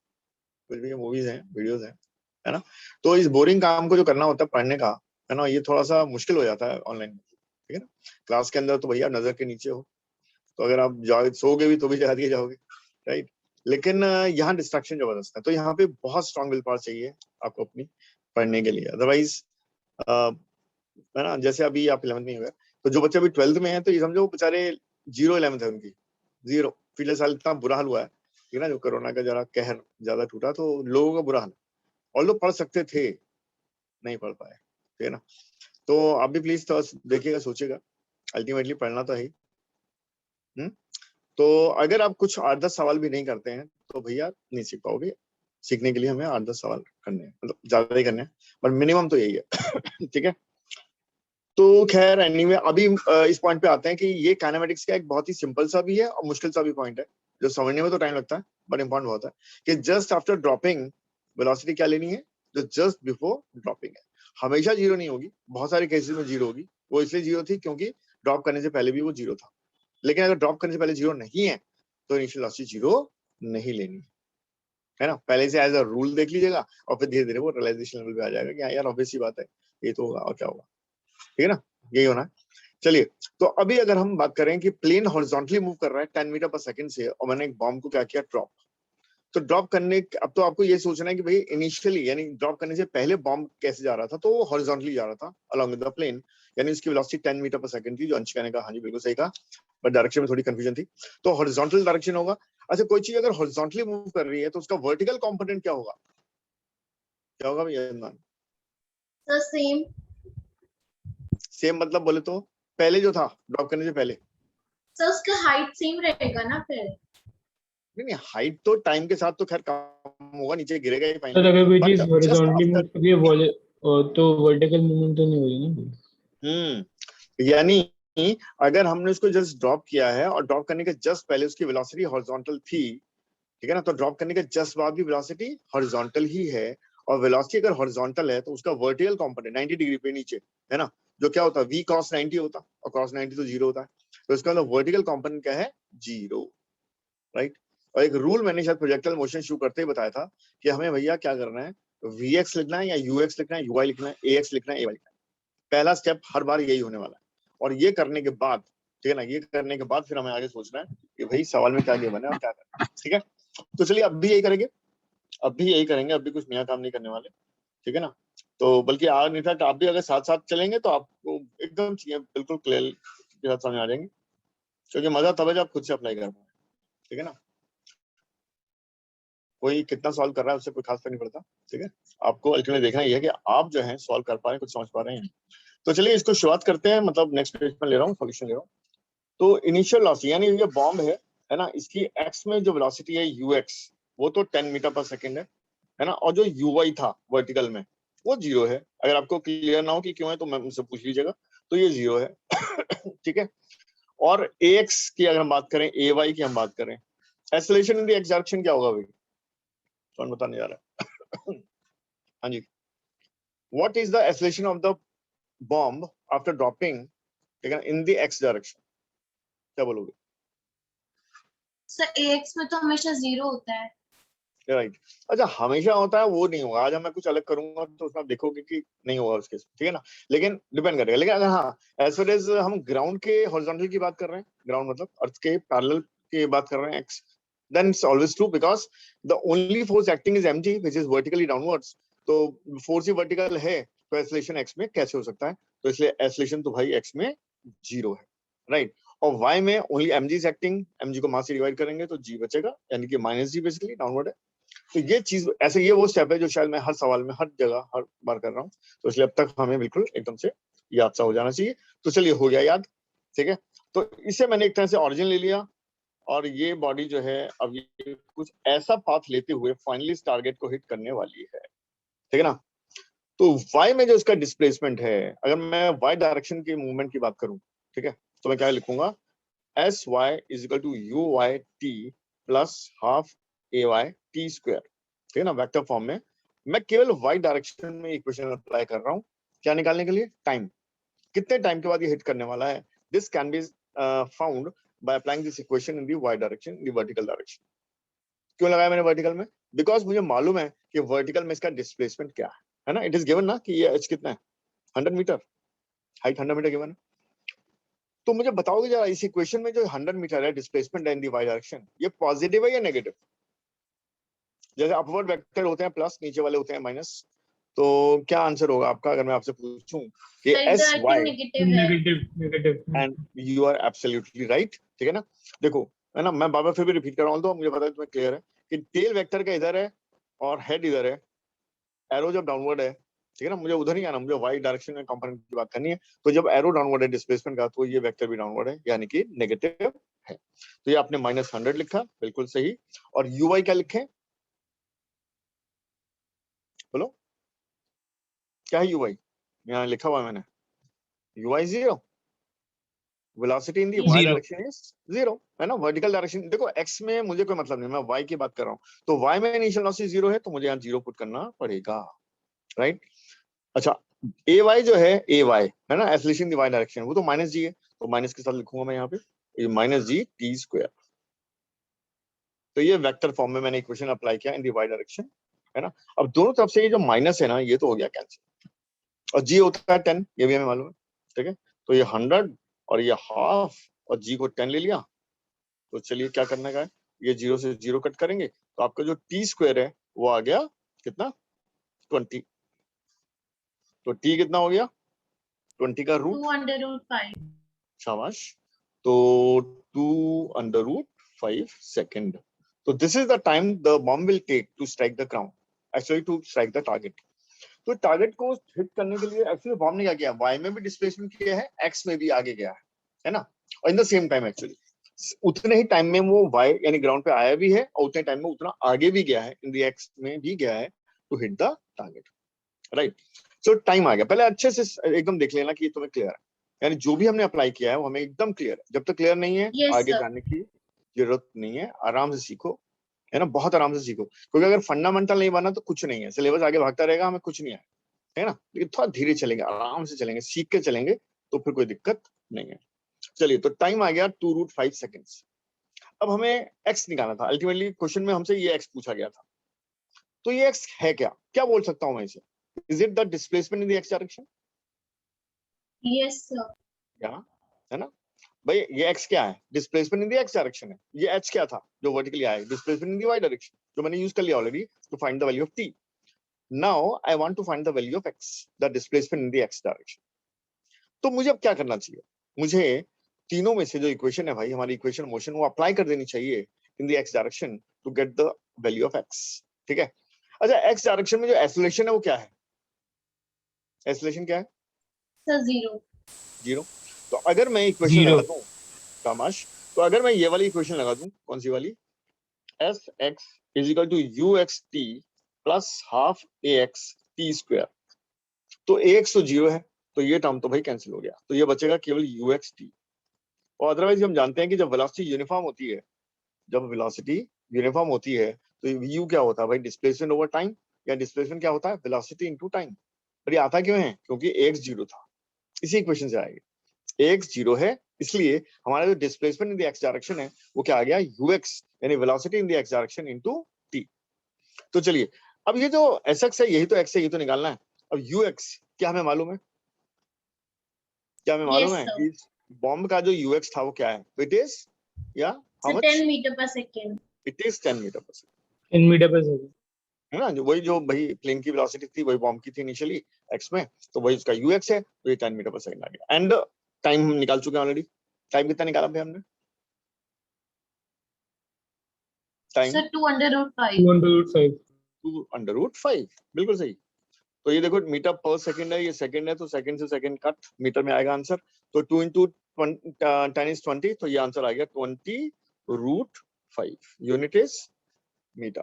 कुछ भी, मूवीज हैं, वीडियोस हैं, है ना। तो इस बोरिंग काम को जो करना होता है पढ़ने का, है ना, ये थोड़ा सा मुश्किल हो जाता है ऑनलाइन में, ठीक है ना। क्लास के अंदर तो भैया नजर के नीचे हो, तो अगर आप जाओगे सोओगे भी तो भी जगा दिए जाओगे, राइट। लेकिन यहाँ डिस्ट्रैक्शन जबरदस्त है, तो यहाँ पे बहुत स्ट्रांग विल पावर चाहिए आपको अपनी पढ़ने के लिए, अदरवाइज है ना। जैसे अभी आप 11th में हो गए, तो जो बच्चे अभी 12th में है, तो ये समझो बेचारे 0-11th है उनकी, 0। पिछले साल इतना बुरा हाल हुआ है, ठीक है ना, जो कोरोना का जरा कहर ज्यादा टूटा, तो लोगों का बुरा हाल, और लोग पढ़ सकते थे नहीं पढ़ पाए, ठीक है ना। तो आप भी प्लीज थोड़ा देखिएगा, सोचिएगा, अल्टीमेटली पढ़ना तो है ही। तो अगर आप कुछ 8-10 सवाल भी नहीं करते हैं तो भैया नहीं सीख पाओगे। सीखने के लिए हमें 8-10 सवाल करने हैं, मतलब ज्यादा ही करने हैं, पर मिनिमम तो यही है ठीक है। तो खैर एनीवे, अभी इस पॉइंट पे आते हैं कि ये काइनेमेटिक्स का एक बहुत ही सिंपल सा भी है और मुश्किल सा भी पॉइंट है, जो समझने में तो टाइम लगता है बट इंपॉर्टेंट बहुत है, कि जस्ट आफ्टर ड्रॉपिंग वेलोसिटी क्या लेनी है, जो जस्ट बिफोर ड्रॉपिंग है। हमेशा 0 नहीं होगी, बहुत सारे केसेस में 0 होगी, वो इसलिए 0 थी क्योंकि ड्रॉप करने से पहले भी वो 0 था। लेकिन अगर ड्रॉप करने से पहले 0 नहीं है तो इनिशियल वेलोसिटी 0 नहीं लेनी है ना। पहले से एज अ रूल देख लीजिएगा, और फिर धीरे धीरे वो रियलाइजेशन लेवल पे आ जाएगा कि हाँ यार ऑब्वियस सी बात है, ये तो होगा और क्या होगा, ठीक है ना, यही होना है। चलिए, तो अभी अगर हम बात करें कि प्लेन हॉरिजॉन्टली मूव कर रहा है 10 मीटर पर सेकंड से, और मैंने एक बॉम्ब को क्या किया, ड्रॉप। तो ड्रॉप करने, अब तो आपको ये सोचना है कि भाई इनिशियली यानी ड्रॉप करने से पहले बॉम्ब कैसे जा रहा था, तो वो हॉरिजॉन्टली जा रहा था अलोंग विद द प्लेन, यानी उसकी वेलोसिटी 10 मीटर पर सेकंड थी, जो अंशिका ने कहा हाँ जी बिल्कुल सही कहा, बट डायरेक्शन में थोड़ी कंफ्यूजन थी, तो हॉरिजॉन्टल डायरेक्शन होगा। अच्छा, कोई चीज अगर हॉरिजॉन्टली मूव कर रही है तो उसका वर्टिकल कंपोनेंट क्या होगा, क्या होगा भैया, The same. सेम मतलब बोले तो पहले जो था ड्रॉप करने से पहले, सर उसका हाइट सेम रहेगा ना फिर? नहीं, हाइट तो टाइम के साथ तो खैर कम होगा, नीचे गिरेगा ही सर फाइनली, अगर कोई बट चीज जस्ट हॉरिजॉन्टली मूव आफ्टर। कर रही है तो वर्टिकल मूवमेंट तो नहीं हो रही ना? यानी अगर हमने उसको जस्ट ड्रॉप किया है और ड्रॉप करने के जस्ट पहले उसकी वेलोसिटी हॉरिजॉन्टल थी, ठीक है ना, तो ड्रॉप करने के जस्ट बाद भी वेलोसिटी हॉरिजॉन्टल ही है। और वेलोसिटी अगर हॉरिजॉन्टल है तो उसका वर्टिकल कंपोनेंट 90 डिग्री पे नीचे है ना, जो क्या होता है v cos 90 होता, और cos 90 तो जीरो होता है, तो इसका मतलब वर्टिकल कंपोनेंट क्या है, जीरो, राइट। और एक रूल मैंने शायद प्रोजेक्टाइल मोशन शुरू करते ही बताया था कि हमें भैया क्या करना है, vx लिखना है या ux लिखना है, ui लिखना है, ax लिखना है, ay लिखना है। पहला स्टेप हर बार यही होने वाला है। और ये करने के बाद, ठीक है ना, ये करने के बाद फिर हमें आगे सोचना है कि भाई सवाल में क्या गिवन है और क्या करना है, ठीक है। तो चलिए अब भी यही करेंगे, अब भी यही करेंगे, अब भी कुछ नया काम नहीं करने वाले, ठीक है ना। तो बल्कि आज इनफैक्ट आप भी अगर साथ साथ चलेंगे तो आपको एकदम चीजें बिल्कुल क्लियर के साथ समझ आ जाएंगी, क्योंकि मजा तब है जब आप खुद से अप्लाई कर पाए, ठीक है ना। कोई कितना सॉल्व कर रहा है उससे कोई खास फर्क नहीं पड़ता, ठीक है। आपको अल्टीमेटली देखना ही है कि आप जो है सॉल्व कर पा रहे हैं, कुछ समझ पा रहे हैं। तो चलिए इसको शुरुआत करते हैं, मतलब नेक्स्ट पेज में ले रहा हूँ, सॉल्यूशन ले रहा हूँ। तो इनिशियल वेलोसिटी यानी ये बॉम्ब है ना, इसकी एक्स में जो वेलोसिटी है यूएक्स, वो तो 10 मीटर पर सेकंड है ना, और जो यूवाई था वर्टिकल में वो जीरो है। अगर आपको क्लियर ना हो कि क्यों है तो मैं मुझसे पूछ लीजिएगा, तो ये जीरो है ठीक है। और एक्स की अगर हम बात करें, ए वाई की हम बात करें, acceleration in the x direction क्या होगा भाई, कौन बताने जा रहा है हाँ जी, what is the acceleration of the bomb after dropping, ठीक है, इन द एक्स डायरेक्शन, क्या बोलोगे? सर ax में तो हमेशा 0 होता है। राइट। अच्छा, हमेशा होता है वो नहीं होगा, आज मैं कुछ अलग करूंगा तो उसमें आप देखोगे कि नहीं होगा उसके, ठीक है ना। लेकिन डिपेंड करेगा। लेकिन अगर हाँ, एज फार एज हम ग्राउंड के हॉरिजॉन्टल की बात कर रहे हैं, ग्राउंड मतलब अर्थ के पैरेलल की बात कर रहे हैं x, then it's always true because the only force acting is mg which is vertically downwards। तो फोर्स ही वर्टिकल है तो एक्सेलरेशन एक्स में कैसे हो सकता है, तो इसलिए एक्सेलरेशन तो भाई एक्स में जीरो है, राइट। और y में only mg is acting, mg को मास से डिवाइड करेंगे तो g बचेगा, यानी कि माइनस जी बेसिकली डाउनवर्ड है। तो ये चीज ऐसे, ये वो स्टेप है जो शायद मैं हर सवाल में हर जगह हर बार कर रहा हूँ, तो इसलिए अब तक हमें बिल्कुल एकदम से याद सा हो जाना चाहिए। तो चलिए हो गया याद, ठीक है। तो इसे मैंने एक तरह से ऑरिजिन ले लिया, और ये बॉडी जो है अब ये कुछ ऐसा पाथ लेते हुए फाइनली इस टारगेट को हिट करने वाली है, ठीक है ना। तो y में जो इसका डिस्प्लेसमेंट है, अगर मैं y डायरेक्शन की मूवमेंट की बात करूं, ठीक है, तो मैं क्या लिखूंगा, s y is equal to u y t plus half a y t square, ठीक है ना, वेक्टर फॉर्म में। मैं केवल y डायरेक्शन में इक्वेशन अप्लाई कर रहा हूँ, क्या निकालने के लिए, टाइम, कितने टाइम के बाद ये हिट करने वाला है। This can be found by applying this equation in the y direction, in the vertical direction. क्यों लगाया मैंने वर्टिकल में, बिकॉज मुझे मालूम है कि वर्टिकल में इसका डिस्प्लेसमेंट क्या है ना। इट इज गिवन ना कि ये h कितना है, 100 मीटर, हाइट 100 मीटर गिवन है। तो मुझे बताओगे जरा, इस इक्वेशन में जो 100 मीटर है displacement in the y direction, ये पॉजिटिव है या नेगेटिव। जैसे अपवर्ड वेक्टर होते हैं प्लस, नीचे वाले होते हैं माइनस, तो क्या आंसर होगा आपका अगर मैं आपसे पूछूं कि सर एस इधर आई वाई, थिंक नेगेटिव है। Negative. And you are absolutely right, ठीक है ना। देखो, है ना, मैं बार बार फिर भी रिपीट कर रहा हूं, तो मुझे पता है तुम्हें क्लियर है कि टेल वेक्टर का इधर है और हेड इधर है, एरो जब डाउनवर्ड है, ठीक है ना, मुझे उधर नहीं आना, मुझे वाई डायरेक्शन में कंपोनेंट की बात करनी है। तो जब एरो डाउनवर्ड है डिस्प्लेसमेंट का, तो ये वेक्टर भी डाउनवर्ड है, यानी कि नेगेटिव है। तो ये आपने -100 लिखा, बिल्कुल सही। और यू वाई क्या लिखे, बोलो क्या है यू वाई, यहाँ लिखा हुआ है मैंने, u y zero, velocity in the y zero. Direction is zero, है ना। वर्टिकल डायरेक्शन देखो, x में मुझे कोई मतलब नहीं, मैं y की बात कर रहा हूँ, तो y में इनिशियल वेलोसिटी जीरो है, तो मुझे यहाँ जीरो पुट करना पड़ेगा, राइट। अच्छा, ए वाई जो है, ए वाई है ना, एक्सेलरेशन दी y डायरेक्शन, वो तो माइनस जी है, तो माइनस के साथ लिखूंगा मैं यहाँ पे, ये माइनस जी टी स्क्वायर। तो ये वेक्टर फॉर्म में मैंने इक्वेशन अप्लाई किया इन दी y डायरेक्शन, है ना। अब दोनों तरफ से ये जो माइनस है ना, ये तो हो गया कैंसिल, और जी होता है 10, ये भी हमें मालूम है, ठीक है। तो ये 100 और ये हाफ, और जी को 10 ले लिया। तो चलिए क्या करने का है, ये जीरो से जीरो कट करेंगे, तो आपका जो टी स्क्वायर है वो आ गया कितना, 20। तो टी कितना हो गया, 20 का रूट, 2/5। शाबाश। तो 2/5 सेकेंड। तो this is the time the bomb will take to strike the ground, actually to strike the target. तो टारगेट को हिट करने के लिए एक्चुअली बॉम्ब ने क्या किया, वाई में भी डिस्प्लेसमेंट किया है, एक्स में भी आगे गया है ना, और in the same time actually, उतने ही टाइम में वो y यानी ग्राउंड पे आया भी है और उतने टाइम में उतना आगे भी गया है, इन दी x में भी गया है to hit the target, right. So time आ गया, पहले अच्छे से एकदम देख लेना कि ये तुम्हें क्लियर है, यानी जो भी हमने अप्लाई किया है वो हमें एकदम क्लियर है। जब तक क्लियर नहीं है Yes, आगे sir. जाने की जरूरत नहीं है, आराम से सीखो, है ना, बहुत आराम से सीखो, क्योंकि अगर फंडामेंटल नहीं बना तो कुछ नहीं है, सिलेबस आगे भागता रहेगा, हमें कुछ नहीं है, है ना, लेकिन थोड़ा धीरे चलेंगे, आराम से चलेंगे, सीख के चलेंगे तो फिर कोई दिक्कत नहीं है। चलिए, तो टाइम आ गया 2√5 सेकेंड्स। अब हमें x निकालना था, अल्टीमेटली क्वेश्चन में हमसे ये x पूछा गया था, तो ये x है क्या, क्या बोल सकता हूं मैं इसे, is it the displacement in the x direction, Yes, sir. या, है ना भाई, ये x क्या है, displacement in the x direction है, ये h क्या था जो वर्टिकली आया, displacement in the y direction, जो मैंने यूज कर लिया already to find the value of t। Now I want to find the value of x, the displacement in the x direction. तो मुझे अब क्या करना चाहिए, मुझे तीनों में से जो इक्वेशन है भाई, हमारी इक्वेशन मोशन, वो अप्लाई कर देनी चाहिए in the x direction to get the value of x, ठीक है। अच्छा, x डायरेक्शन में जो एक्सेलरेशन है वो क्या है, एक्सेलरेशन क्या है, Sir, 0. 0। तो अगर मैं इक्वेशन Zero. लगा दूं कामाश, तो अगर मैं ये वाली इक्वेशन लगा दूं, कौन सी वाली, sx is equal to uxt plus half ax t square, तो ax तो 0 है, तो ये टर्म तो भाई कैंसिल हो गया, तो ये बचेगा केवल uxt। और अदरवाइज हम जानते हैं कि जब वेलोसिटी यूनिफॉर्म होती है, जब वेलोसिटी यूनिफॉर्म होती है तो u क्या होता है भाई, डिस्प्लेसमेंट ओवर टाइम, या डिस्प्लेसमेंट क्या होता है, वेलोसिटी इनटू टाइम। और ये आता क्यों है, क्योंकि ax 0 था, इसी इक्वेशन से आएगा, ax 0 है, इसलिए हमारा जो displacement in the x direction है वो क्या आ गया, ux यानी velocity in the x direction into t। तो चलिए, अब ये जो sx है यही तो x है, ये तो निकालना है। अब ux क्या हमें मालूम है, क्या हमें मालूम Yes, है sir. कि बॉम्ब का जो ux था वो क्या है, इट इज, या हाउ So मच, 10 meter per second. It is 10 meter per second, In meter per second. है ना, जो वही जो भाई प्लेन की वेलोसिटी थी वही बॉम्ब की थी इनिशियली x में, तो वही उसका ux है, तो ये 10 मीटर पर सेकंड आ गया। एंड टाइम हम निकाल चुके हैं ऑलरेडी, टाइम कितना निकाला भाई हमने, टाइम Sir, 2 under root 5. 2/5. 2√5, बिल्कुल सही। तो ये देखो मीटर पर सेकंड है, ये सेकंड है, तो सेकंड से सेकंड कट, मीटर में आएगा आंसर, तो 2 इंटू 10 इज 20, तो ये आंसर आ गया 20√5, यूनिट इज मीटर,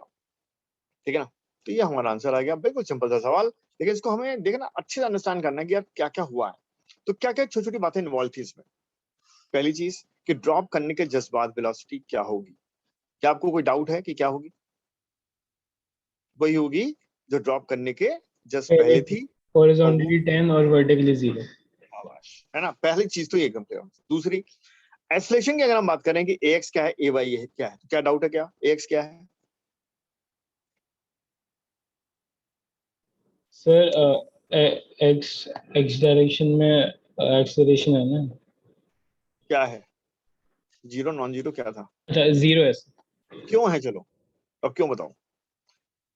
ठीक है ना। तो ये हमारा आंसर आ गया, बिल्कुल सिंपल सा सवाल, लेकिन इसको हमें देखना अच्छे से अंडरस्टैंड करना है कि यार क्या क्या हुआ है, तो क्या क्या छोटी छोटी बातें इन्वॉल्व थी इसमें। पहली चीज कि ड्रॉप करने के जस्ट बाद वेलोसिटी क्या होगी, क्या आपको कोई डाउट है कि क्या होगी, वही होगी जो ड्रॉप करने के जस्ट पहले थी, Horizontally 10 और vertically 0. शाबाश, है ना, पहली चीज तो ये एकदम क्लियर। दूसरी, एक्सेलरेशन की अगर हम बात करें कि ax क्या है, ay है क्या है, तो क्या डाउट है, क्या ax क्या है, Sir, x direction में acceleration है ना? क्या है, जीरो नॉन जीरो क्या था, अच्छा, 0 है sir. क्यों है, चलो अब क्यों बताओ,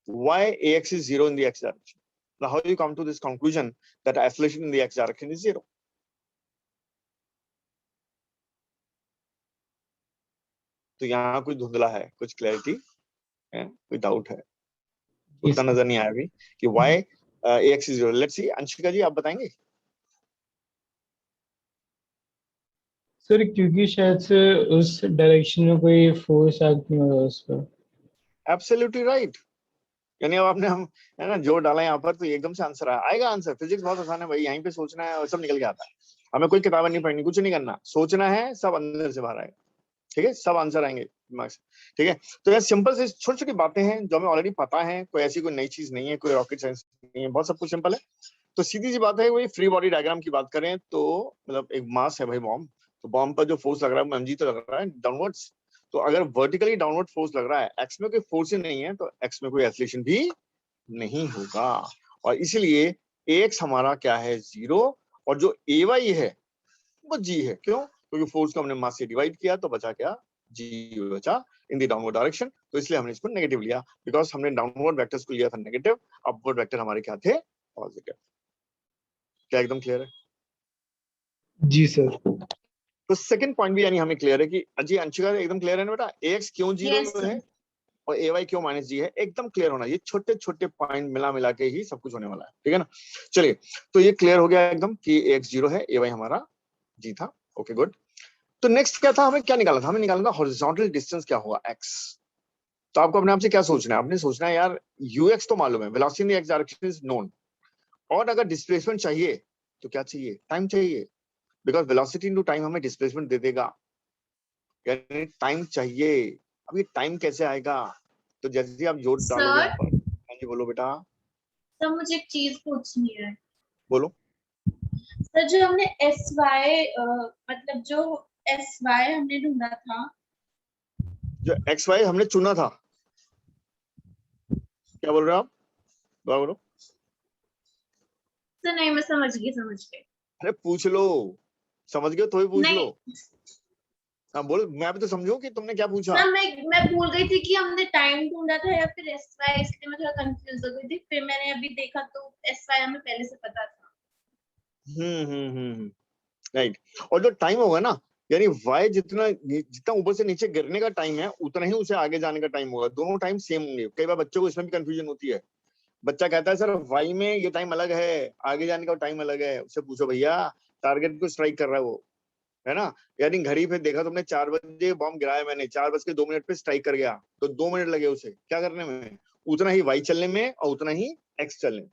why ax is 0 in the x direction, now how do you come to this conclusion that acceleration in the x direction is 0, तो यहाँ कुछ धुंधला है, कुछ क्लैरिटी है, कोई डाउट है, उतना नजर नहीं आया अभी कि why ax is 0, let's see, Anshika जी आप बताएंगे। सर क्योंकि शायद से उस डायरेक्शन में कोई फोर्स एक्ट नहीं हो रहा उस पर। एब्सोल्युटली राइट, यानी अब आपने हम, है ना, जोर डाला यहाँ पर तो एकदम से आंसर आएगा। आंसर फिजिक्स बहुत आसान है भाई, यहीं पे सोचना है और सब निकल के आता है, हमें कोई किताबें नहीं पढ़नी, कुछ नहीं करना, सोचना है, सब अंदर से बाहर आएगा, ठीक है, सब आंसर आएंगे दिमाग से, ठीक है। तो ये सिंपल से छोटी छोटी बातें हैं जो हमें ऑलरेडी पता है, कोई ऐसी कोई नई चीज नहीं है, कोई रॉकेट साइंस नहीं है, बहुत सब कुछ सिंपल है। तो सीधी सी बात है, वही फ्री बॉडी डायग्राम की बात करें तो मतलब एक मास है भाई बॉम्ब, तो बॉम्ब पर जो फोर्स लग रहा है mg तो लग रहा है डाउनवर्ड्स, तो अगर वर्टिकली डाउनवर्ड फोर्स लग रहा है, एक्स में कोई फोर्स ही नहीं है, तो एक्स में कोई एक्सेलरेशन भी नहीं होगा, और इसलिए ax हमारा क्या है, 0, और जो ay है वो g है, क्यों, क्योंकि फोर्स को हमने मास से डिवाइड किया तो बचा क्या, g बचा इन द डाउनवर्ड डायरेक्शन, तो इसलिए हमने इसको नेगेटिव लिया, बिकॉज हमने डाउनवर्ड वेक्टर्स को लिया था नेगेटिव, अपवर्ड वेक्टर हमारे क्या थे, पॉजिटिव। क्या एकदम क्लियर है, जी सर। तो सेकंड पॉइंट भी यानी हमें क्लियर है कि अजी अंशिका एकदम क्लियर है ना बेटा, ax क्यों 0 Yes, sir. है और ay क्यों -g है, एकदम क्लियर होना, ये छोटे छोटे पॉइंट मिला मिला के ही सब कुछ होने वाला है, ठीक है ना। चलिए, तो ये क्लियर हो गया एकदम कि ax 0 है, ay हमारा g था, ओके गुड। तो नेक्स्ट क्या था, हमें क्या निकालना था, हमें निकालना था हॉरिजॉन्टल डिस्टेंस क्या होगा x। तो आपको अपने आप से क्या सोचना है, आपने सोचना है यार ux तो मालूम है, velocity in the x direction is known, और अगर डिस्प्लेसमेंट चाहिए तो क्या चाहिए, टाइम चाहिए, बिकॉज वेलोसिटी इनटू टाइम हमें डिस्प्लेसमेंट दे देगा, यानी टाइम चाहिए। अब ये टाइम कैसे आएगा, तो जैसे ही आप जोड़ डालोगे यहाँ सर, पर। हाँ जी बोलो बेटा। सर मुझे एक चीज पूछनी है। बोलो। सर जो हमने एस वाई मतलब जो एस वाई हमने ढूंढा था, जो एक्स वाई हमने चुना था, क्या बोल रहे हो आप, दोबारा बोलो। सर नहीं, मैं समझ गई। अरे पूछ लो, समझ गए तो ही पूछ लो। नहीं हाँ बोलो, मैं भी तो समझू कि तुमने क्या पूछा। सर, मैं भूल गई थी कि हमने टाइम ढूंढा था या फिर एस वाई, इसलिए मैं थोड़ा कंफ्यूज हो गई थी। फिर मैंने अभी देखा तो एस वाई हमें पहले से पता था। राइट। और जो टाइम होगा ना, यानी वाई जितना जितना ऊपर से नीचे गिरने का टाइम है, उतना ही उसे आगे जाने का टाइम होगा, दोनों टाइम सेम होंगे। कई बार बच्चों को इसमें भी कंफ्यूजन होती है, बच्चा कहता है सर वाई में ये टाइम अलग है, आगे जाने का टाइम अलग है। उससे पूछो भैया टारगेट को स्ट्राइक कर रहा है वो, है ना। यानी घड़ी पे देखा तुमने 4 बजे बॉम्ब गिराया मैंने, 4:02 पे स्ट्राइक कर गया, तो 2 मिनट लगे उसे क्या करने में, उतना ही वाई चलने में और उतना ही एक्स चलने में।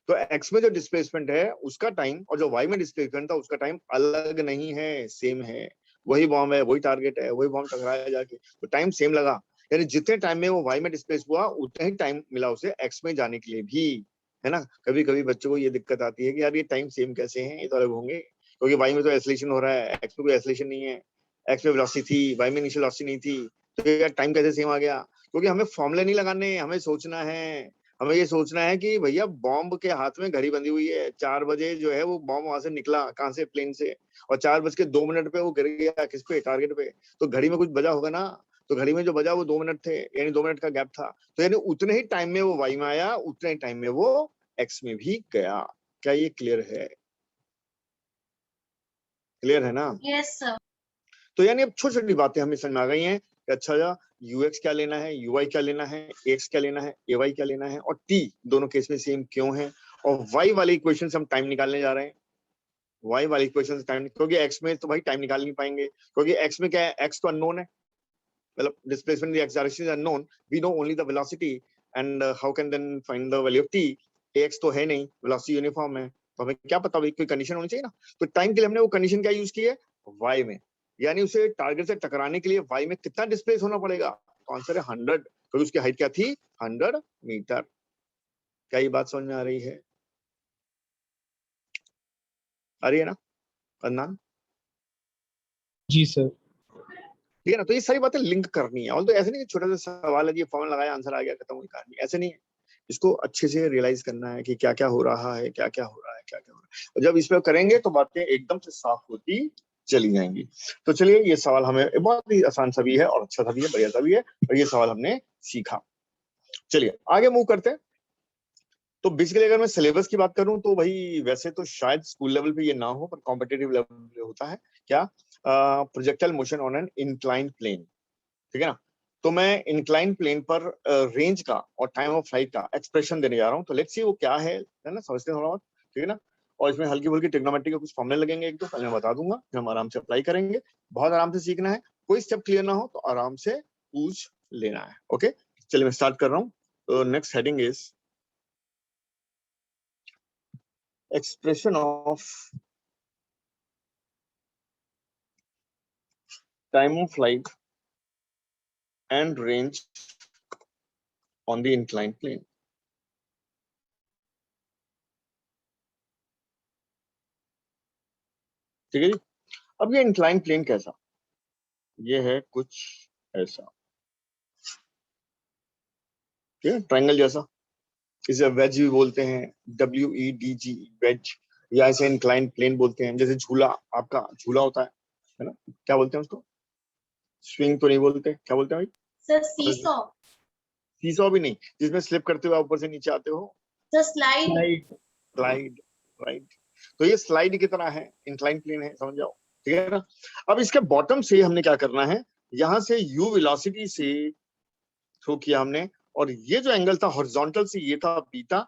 तो एक्स में जो डिस्प्लेसमेंट है उसका टाइम और जो वाई में डिस्प्लेसमेंट था उसका टाइम अलग नहीं है, सेम है। वही बॉम्ब है, वही टारगेट है, वही बॉम्ब टकराया जाके, तो टाइम सेम लगा। यानी जितने टाइम में वो वाई में डिस्प्लेस हुआ उतना ही टाइम मिला उसे एक्स में जाने के लिए भी, है ना। कभी कभी बच्चों को ये दिक्कत आती है कि यार ये टाइम सेम कैसे हैं, ये तो अलग होंगे, क्योंकि वाई में तो एसलेशन हो रहा है, एक्स में कोई एसलेशन नहीं है। एक्स में वेलोसिटी थी, वाई में इनिशियल वेलोसिटी नहीं थी, तो यार टाइम कैसे सेम आ गया। क्योंकि हमें फॉर्मूले नहीं लगाने, हमें सोचना है। हमें ये सोचना है कि भैया बॉम्ब के हाथ में घड़ी बंधी हुई है, 4 बजे जो है वो बॉम्ब वहां से निकला, कहाँ से, प्लेन से, और 4:02 पे वो गिर गया किस पे, टारगेट पे। तो घड़ी में कुछ बजा होगा ना, तो घड़ी में जो बजा वो 2 मिनट थे, यानी 2 मिनट का गैप था। तो यानी उतने ही टाइम में वो वाई में आया, उतने ही टाइम में वो एक्स में भी गया। क्या ये क्लियर है, क्लियर है ना। Yes sir. तो यानी अब छोटी छोटी बातें हमें समझ में आ गई हैं कि अच्छा या यूएक्स क्या लेना है, यूआई क्या लेना है, एक्स क्या लेना है, एवाई क्या लेना है, और टी दोनों केस में सेम क्यों है। और वाई वाले इक्वेशन से हम टाइम निकालने जा रहे हैं, वाई वाले इक्वेशन से टाइम, क्योंकि एक्स में तो भाई टाइम निकाल नहीं पाएंगे, क्योंकि एक्स में क्या है, एक्स तो अननोन है, मतलब displacement the x direction is unknown, we know only the velocity, and how can then find the value of t. X तो है नहीं, वेलोसिटी यूनिफॉर्म है, तो हमें क्या पता भाई, कोई कंडीशन होनी चाहिए ना। तो टाइम के लिए हमने वो कंडीशन क्या यूज की है, वाई में, यानी उसे टारगेट से टकराने के लिए वाई में कितना डिस्प्लेस होना पड़ेगा, तो आंसर है 100, क्योंकि उसकी हाइट क्या थी, 100 मीटर। क्या ये बात समझ में आ रही है, आ रही है ना अदनान। जी सर। ठीक है ना। तो ये सारी बातें लिंक करनी है, और तो ऐसे नहीं कि छोटा सा सवाल है, ये फॉर्मूला लगाया आंसर आ गया खत्म हुई कहानी, ऐसे नहीं है। इसको अच्छे से रियलाइज करना है कि क्या क्या हो रहा है, क्या क्या हो रहा है, क्या क्या हो रहा है, और जब इस पे करेंगे तो बातें एकदम से साफ होती चली जाएंगी। तो चलिए, ये सवाल हमें बहुत ही आसान सा भी है और अच्छा सा भी है, बढ़िया सा भी है, और ये सवाल हमने सीखा। चलिए आगे मूव करते हैं। तो बेसिकली अगर मैं सिलेबस की बात करूं तो भाई वैसे तो शायद स्कूल लेवल पे ये ना हो, पर कॉम्पिटेटिव लेवल पे होता है क्या, projectile motion on an inclined plane. ठीक है ना। तो मैं इंक्लाइन प्लेन पर रेंज का और टाइम ऑफ फ्लाइट का एक्सप्रेशन देने जा रहा हूँ, तो लेट्स सी वो क्या है ना, समझते हैं थोड़ा बहुत। ठीक है ना। और इसमें हल्की फुल्की ट्रिग्नोमेट्री के कुछ फॉर्मूले लगेंगे, एक दो पहले मैं बता दूंगा, फिर हम आराम से अप्लाई करेंगे। बहुत आराम से सीखना है, कोई स्टेप क्लियर ना हो तो आराम से पूछ लेना है। ओके, चलिए मैं स्टार्ट कर रहा हूँ। तो next heading is expression of time of flight and range on the incline plane. ठीक है जी। अब ये इंक्लाइन प्लेन कैसा, ये है कुछ ऐसा, ठीक है, ट्रायंगल जैसा, इसे वेज भी बोलते हैं, WEDG, वेज, या इसे इंक्लाइन प्लेन बोलते हैं, जैसे झूला, आपका झूला होता है ना, क्या बोलते हैं उसको, स्विंग तो नहीं बोलते, क्या बोलते हैं सर भाई, सीसॉ। सीसॉ भी नहीं, जिसमें स्लिप करते हुए आप ऊपर से नीचे आते हो, sir slide. Right. Slide, right. तो ये स्लाइड की तरह है, इंक्लाइन प्लेन है, समझ जाओ। ठीक है ना। अब इसके बॉटम से हमने क्या करना है, यहां से यू वेलोसिटी से थ्रो किया हमने, और ये जो एंगल था हॉरिजॉन्टल से ये था बीटा,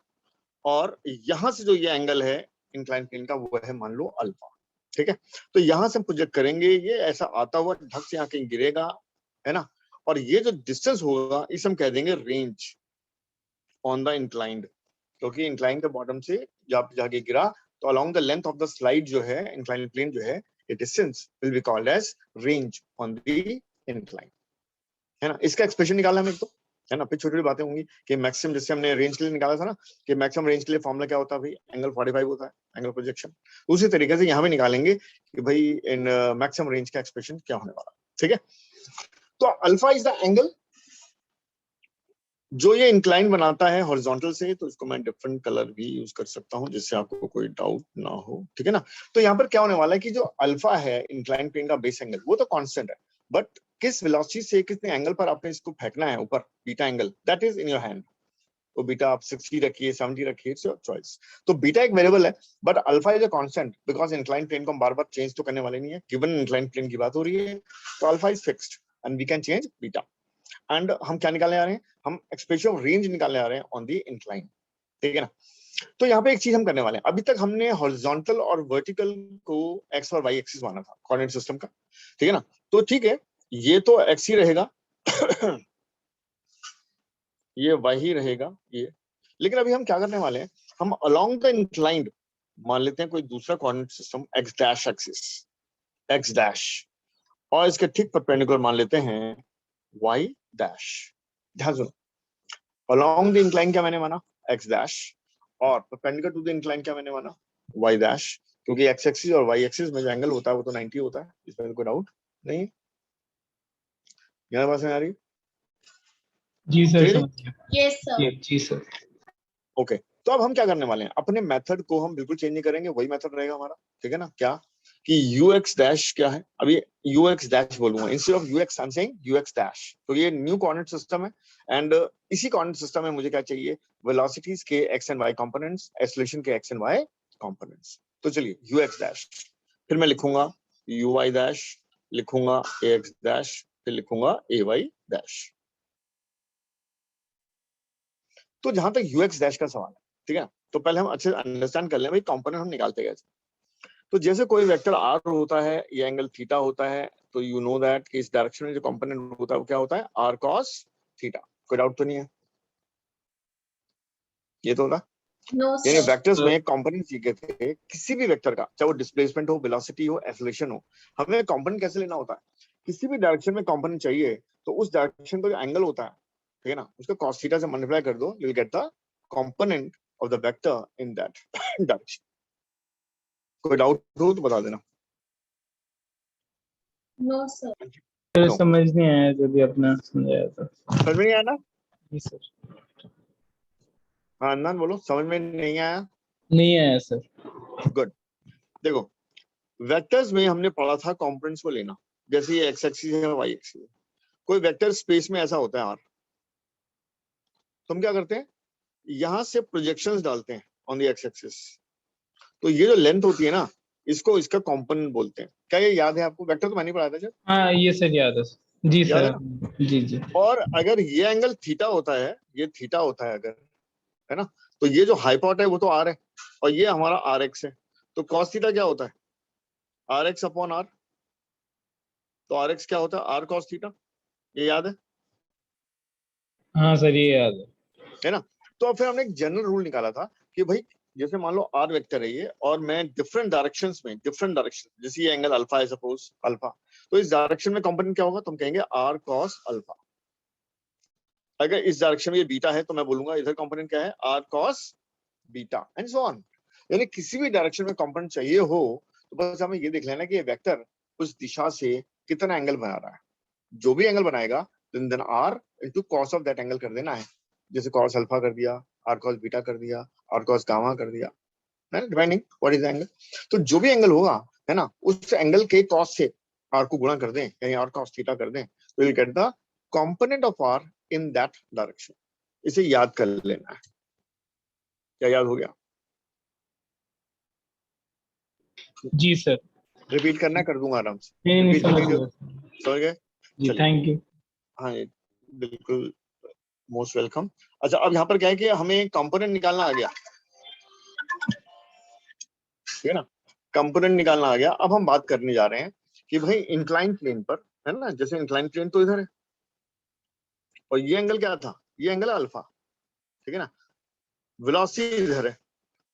और यहां से जो ये एंगल है इंक्लाइन प्लेन का वो है मान लो अल्फा। ठीक है, तो यहां से हम प्रोजेक्ट करेंगे, ये ऐसा आता हुआ ढक से यहाँ कहीं गिरेगा, है ना, और ये जो डिस्टेंस होगा इसे हम कह देंगे रेंज ऑन द इंक्लाइंड, क्योंकि इंक्लाइन के बॉटम से जब जाके गिरा तो along the length of the slide जो है, इंक्लाइंड प्लेन जो है, ये distance will be called as range on the incline, है ना। इसका एक्सप्रेशन निकालना है तो, है ना, फिर छोटी छोटी बातें होंगी कि मैक्सिमम, जैसे हमने रेंज के लिए निकाला था ना कि मैक्सिमम रेंज के लिए फॉर्मूला क्या होता है भाई, एंगल 45 होता है, एंगल प्रोजेक्शन। उसी तरीके से यहाँ भी निकालेंगे कि भाई इन मैक्सिमम रेंज का एक्सप्रेशन क्या होने वाला, ठीक है। तो अल्फा इज द एंगल जो ये इंक्लाइन बनाता है हॉरिजॉन्टल से, तो इसको मैं डिफरेंट कलर भी यूज कर सकता हूं जिससे आपको कोई डाउट ना हो, ठीक है ना। तो यहाँ पर क्या होने वाला है कि जो अल्फा है इंक्लाइन प्लेन का बेस एंगल, वो तो कांस्टेंट है, बट किस वेलोसिटी से कितने एंगल पर आपने इसको फेंकना है ऊपर, beta angle, that is in your hand. तो बीटा आप 60 रखिए, 70 रखिए, इट्स योर चॉइस। तो बीटा एक वेरिएबल है, but alpha is a constant, because incline plane को हम बार बार चेंज तो करने वाले नहीं है, गिवन इंक्लाइन प्लेन की बात हो रही है, तो alpha is fixed and we can change beta. And हम क्या निकालने आ रहे हैं, हम एक्सप्रेशन ऑफ रेंज निकालने आ रहे हैं ऑन द इंक्लाइन, ठीक है ना। तो यहाँ पे एक चीज हम करने वाले हैं, अभी तक हमने हॉरिजॉन्टल और वर्टिकल को एक्स और वाई एक्सिस माना था कोऑर्डिनेट सिस्टम का, ठीक है ना। तो ठीक है, ये तो एक्स ही रहेगा ये वाई ही रहेगा ये, लेकिन अभी हम क्या करने वाले हैं, हम अलोंग द इंक्लाइंड मान लेते हैं कोई दूसरा coordinate system x dash axis, x dash, और इसके ठीक परपेंडिकुलर मान लेते हैं वाई डैश। ध्यान सुनो, अलोंग द इंक्लाइन क्या मैंने माना, एक्स डैश, और परपेंडिकुलर टू द इंक्लाइन क्या मैंने माना, वाई डैश, क्योंकि एक्स एक्सिस और वाई एक्सिस में जो एंगल होता है वो तो 90 होता है, इसमें कोई डाउट नहीं। यहाँ बात समझ आ रही? जी सर, ठीक है समझ गया। Yes sir. जी सर। ओके, तो अब हम क्या करने वाले हैं, अपने मेथड को हम बिल्कुल चेंज नहीं करेंगे, वही मेथड रहेगा हमारा, ठीक है ना। क्या कि ux डैश क्या है, अभी ux डैश बोलूंगा instead of ux I am saying ux dash, तो ये न्यू कोऑर्डिनेट सिस्टम है, एंड इसी कोऑर्डिनेट सिस्टम में मुझे क्या चाहिए, वेलोसिटीज के x and y components, acceleration के x एंड y कंपोनेंट्स। तो चलिए ux डैश, फिर मैं लिखूंगा uy डैश, लिखूंगा ax डैश, फिर लिखूंगा ay डैश। तो जहां तक ux डैश का सवाल है, ठीक है, तो पहले हम अच्छे अंडरस्टैंड कर लें भाई कंपोनेंट हम निकालते कैसे। तो जैसे कोई वेक्टर r होता है, ये एंगल थीटा होता है, तो यू नो दैट कि इस डायरेक्शन में जो कंपोनेंट होता है वो क्या होता है, r cos थीटा। कोई डाउट तो नहीं है, ये तो होता। नो यानी सर। वेक्टर्स में कंपोनेंट सीखे थे किसी भी वेक्टर का, चाहे वो डिस्प्लेसमेंट हो, वेलोसिटी हो, एक्सेलरेशन हो, हमें कंपोनेंट कैसे लेना होता है, किसी भी डायरेक्शन में कंपोनेंट चाहिए तो उस डायरेक्शन का जो एंगल होता है, ठीक है ना, उसको cos थीटा से मल्टीप्लाई कर दो, you will get the component of the vector in that direction. कोई डाउट हो तो बता देना। No sir. सर नो, समझ नहीं आया जो भी अपना समझाया था। समझ में नहीं आया ना? जी सर। हाँ अनन बोलो, समझ में नहीं आया? नहीं आया सर। गुड। देखो, वेक्टर्स में हमने पढ़ा था कंपोनेंट्स को लेना, जैसे ये एक्स एक्सिस है, वाई एक्सिस है, कोई वेक्टर स्पेस में ऐसा होता है आर, तो हम क्या करते हैं, यहां से प्रोजेक्शंस डालते हैं ऑन द एक्स एक्सिस, तो ये जो लेंथ होती है ना, इसको इसका कंपोनेंट बोलते हैं। क्या ये याद है आपको, वेक्टर तो मैंने पढ़ाया था जब, हाँ ये सर याद है सर। जी याद है सर। ना। जी जी। और अगर ये एंगल थीटा होता है, ये थीटा होता है अगर, है ना, तो ये जो हाइपोट है वो तो आर है, और ये हमारा आर एक्स है, तो कॉस थीटा क्या होता है, आर एक्स अपॉन आर, तो आर एक्स क्या होता है, आर कॉस थीटा, ये याद हाँ सर, ये याद है ना। तो फिर हमने एक जनरल रूल निकाला था कि भाई जैसे मान लो आर वेक्टर है ये, और मैं डिफरेंट डायरेक्शंस में, डिफरेंट डायरेक्शन, जैसे ये एंगल अल्फा है सपोज अल्फा, तो इस डायरेक्शन में कंपोनेंट क्या होगा, तुम कहेंगे आर कॉस अल्फा। अगर इस डायरेक्शन में ये बीटा है तो मैं बोलूंगा इधर कंपोनेंट क्या है, R cos beta, and so on. यानी किसी भी डायरेक्शन में कंपोनेंट चाहिए हो तो बस हमें ये देख लेना कि ये वेक्टर उस दिशा से कितना एंगल बना रहा है, जो भी एंगल बनाएगा then R into cos of that angle कर देना है, जैसे कॉस अल्फा कर दिया, आर कॉस बीटा कर दिया, आर कॉस गामा कर दिया, है ना, depending what is the angle. तो जो भी एंगल होगा, है ना, उस एंगल के कॉस से आर को गुणा कर दें, यानी आर कॉस थीटा कर दें, तो will get the component of R in that direction. इसे याद कर लेना है। क्या याद हो गया? है। जी सर। रिपीट करना, कर दूंगा आराम से, नहीं नहीं, रिपीट करने समझ की गया जरूरत, सर। समझ गए? जी चलिए, थैंक यू। हाँ ये बिल्कुल मोस्ट वेलकम। अच्छा, अब यहाँ पर क्या है कि हमें कंपोनेंट निकालना आ गया, ठीक है ना। कंपोनेंट निकालना आ गया। अब हम बात करने जा रहे हैं कि भाई इंक्लाइन प्लेन पर, है ना, जैसे इंक्लाइन प्लेन तो इधर है और ये एंगल क्या था, ये एंगल अल्फा, ठीक है ना, वेलोसिटी इधर है,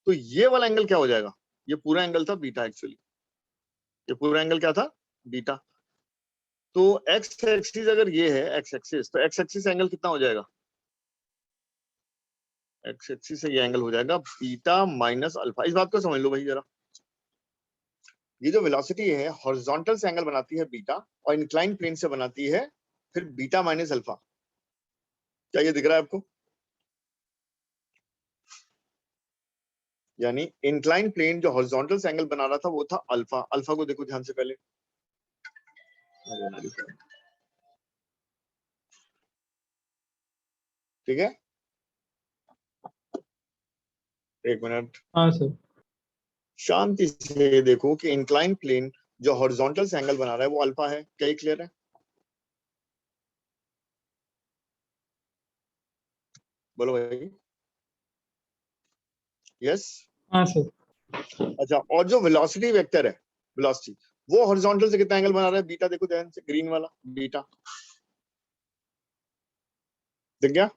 तो ये वाला एंगल क्या हो जाएगा, ये पूरा एंगल था बीटा, एक्चुअली ये पूरा एंगल क्या था, बीटा। तो एक्स एक्सिस अगर ये है एक्स एक्सिस, तो एक्स एक्सिस एंगल कितना हो जाएगा, एक्स एक्सिस से ये एंगल हो जाएगा बीटा माइनस अल्फा। इस बात को समझ लो भाई जरा, ये जो वेलोसिटी है हॉरिजॉन्टल से एंगल बनाती है बीटा और इंक्लाइन प्लेन से बनाती है फिर बीटा माइनस अल्फा। क्या ये दिख रहा है आपको, यानी इंक्लाइन प्लेन जो हॉरिजॉन्टल से एंगल बना रहा था वो था अल्फा। अल्फा को देखो ध्यान से पहले, ठीक है, एक मिनट हाँ सर। शांति से देखो कि इंक्लाइन प्लेन जो हॉरिजॉन्टल से एंगल बना रहा है वो अल्फा है। क्या ये क्लियर है, बोलो भाई, यस। हाँ सर। अच्छा, और जो वेलोसिटी वेक्टर है, वेलोसिटी वो हॉरिजॉन्टल से कितना एंगल बना रहा है, बीटा। देखो ध्यान से, ग्रीन वाला बीटा दिख गया।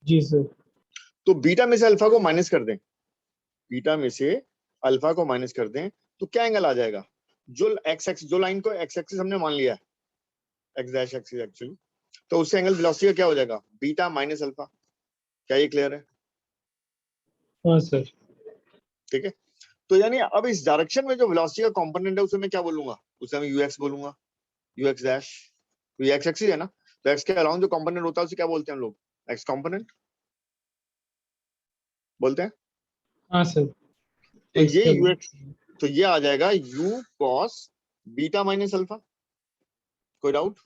जी सर। तो बीटा में से अल्फा को माइनस कर दें, बीटा में से अल्फा को माइनस कर दें तो क्या एंगल आ जाएगा, जो एक्स एक्सिस, जो लाइन को एक्स एक्सिस हमने मान लिया है, एक्स डैश एक्सिस एक्चुअली, तो उससे एंगल वेलोसिटी का क्या हो जाएगा, बीटा माइनस अल्फा। क्या ये क्लियर है, हाँ सर। ठीक है। तो यानी अब इस डायरेक्शन में जो वेलोसिटी का कंपोनेंट है उसे मैं क्या बोलूंगा, उसे मैं यूएक्स बोलूंगा, यूएक्स डैश। तो ये एक्स एक्सिस है ना, तो एक्स के अलाउंग जो कंपोनेंट होता है उसे क्या बोलते हैं हम लोग, एक्स कंपोनेंट बोलते हैं। हाँ सर। तो एक्स ये का यूएक्स, तो ये आ जाएगा you cos beta minus alpha. कोई डाउट,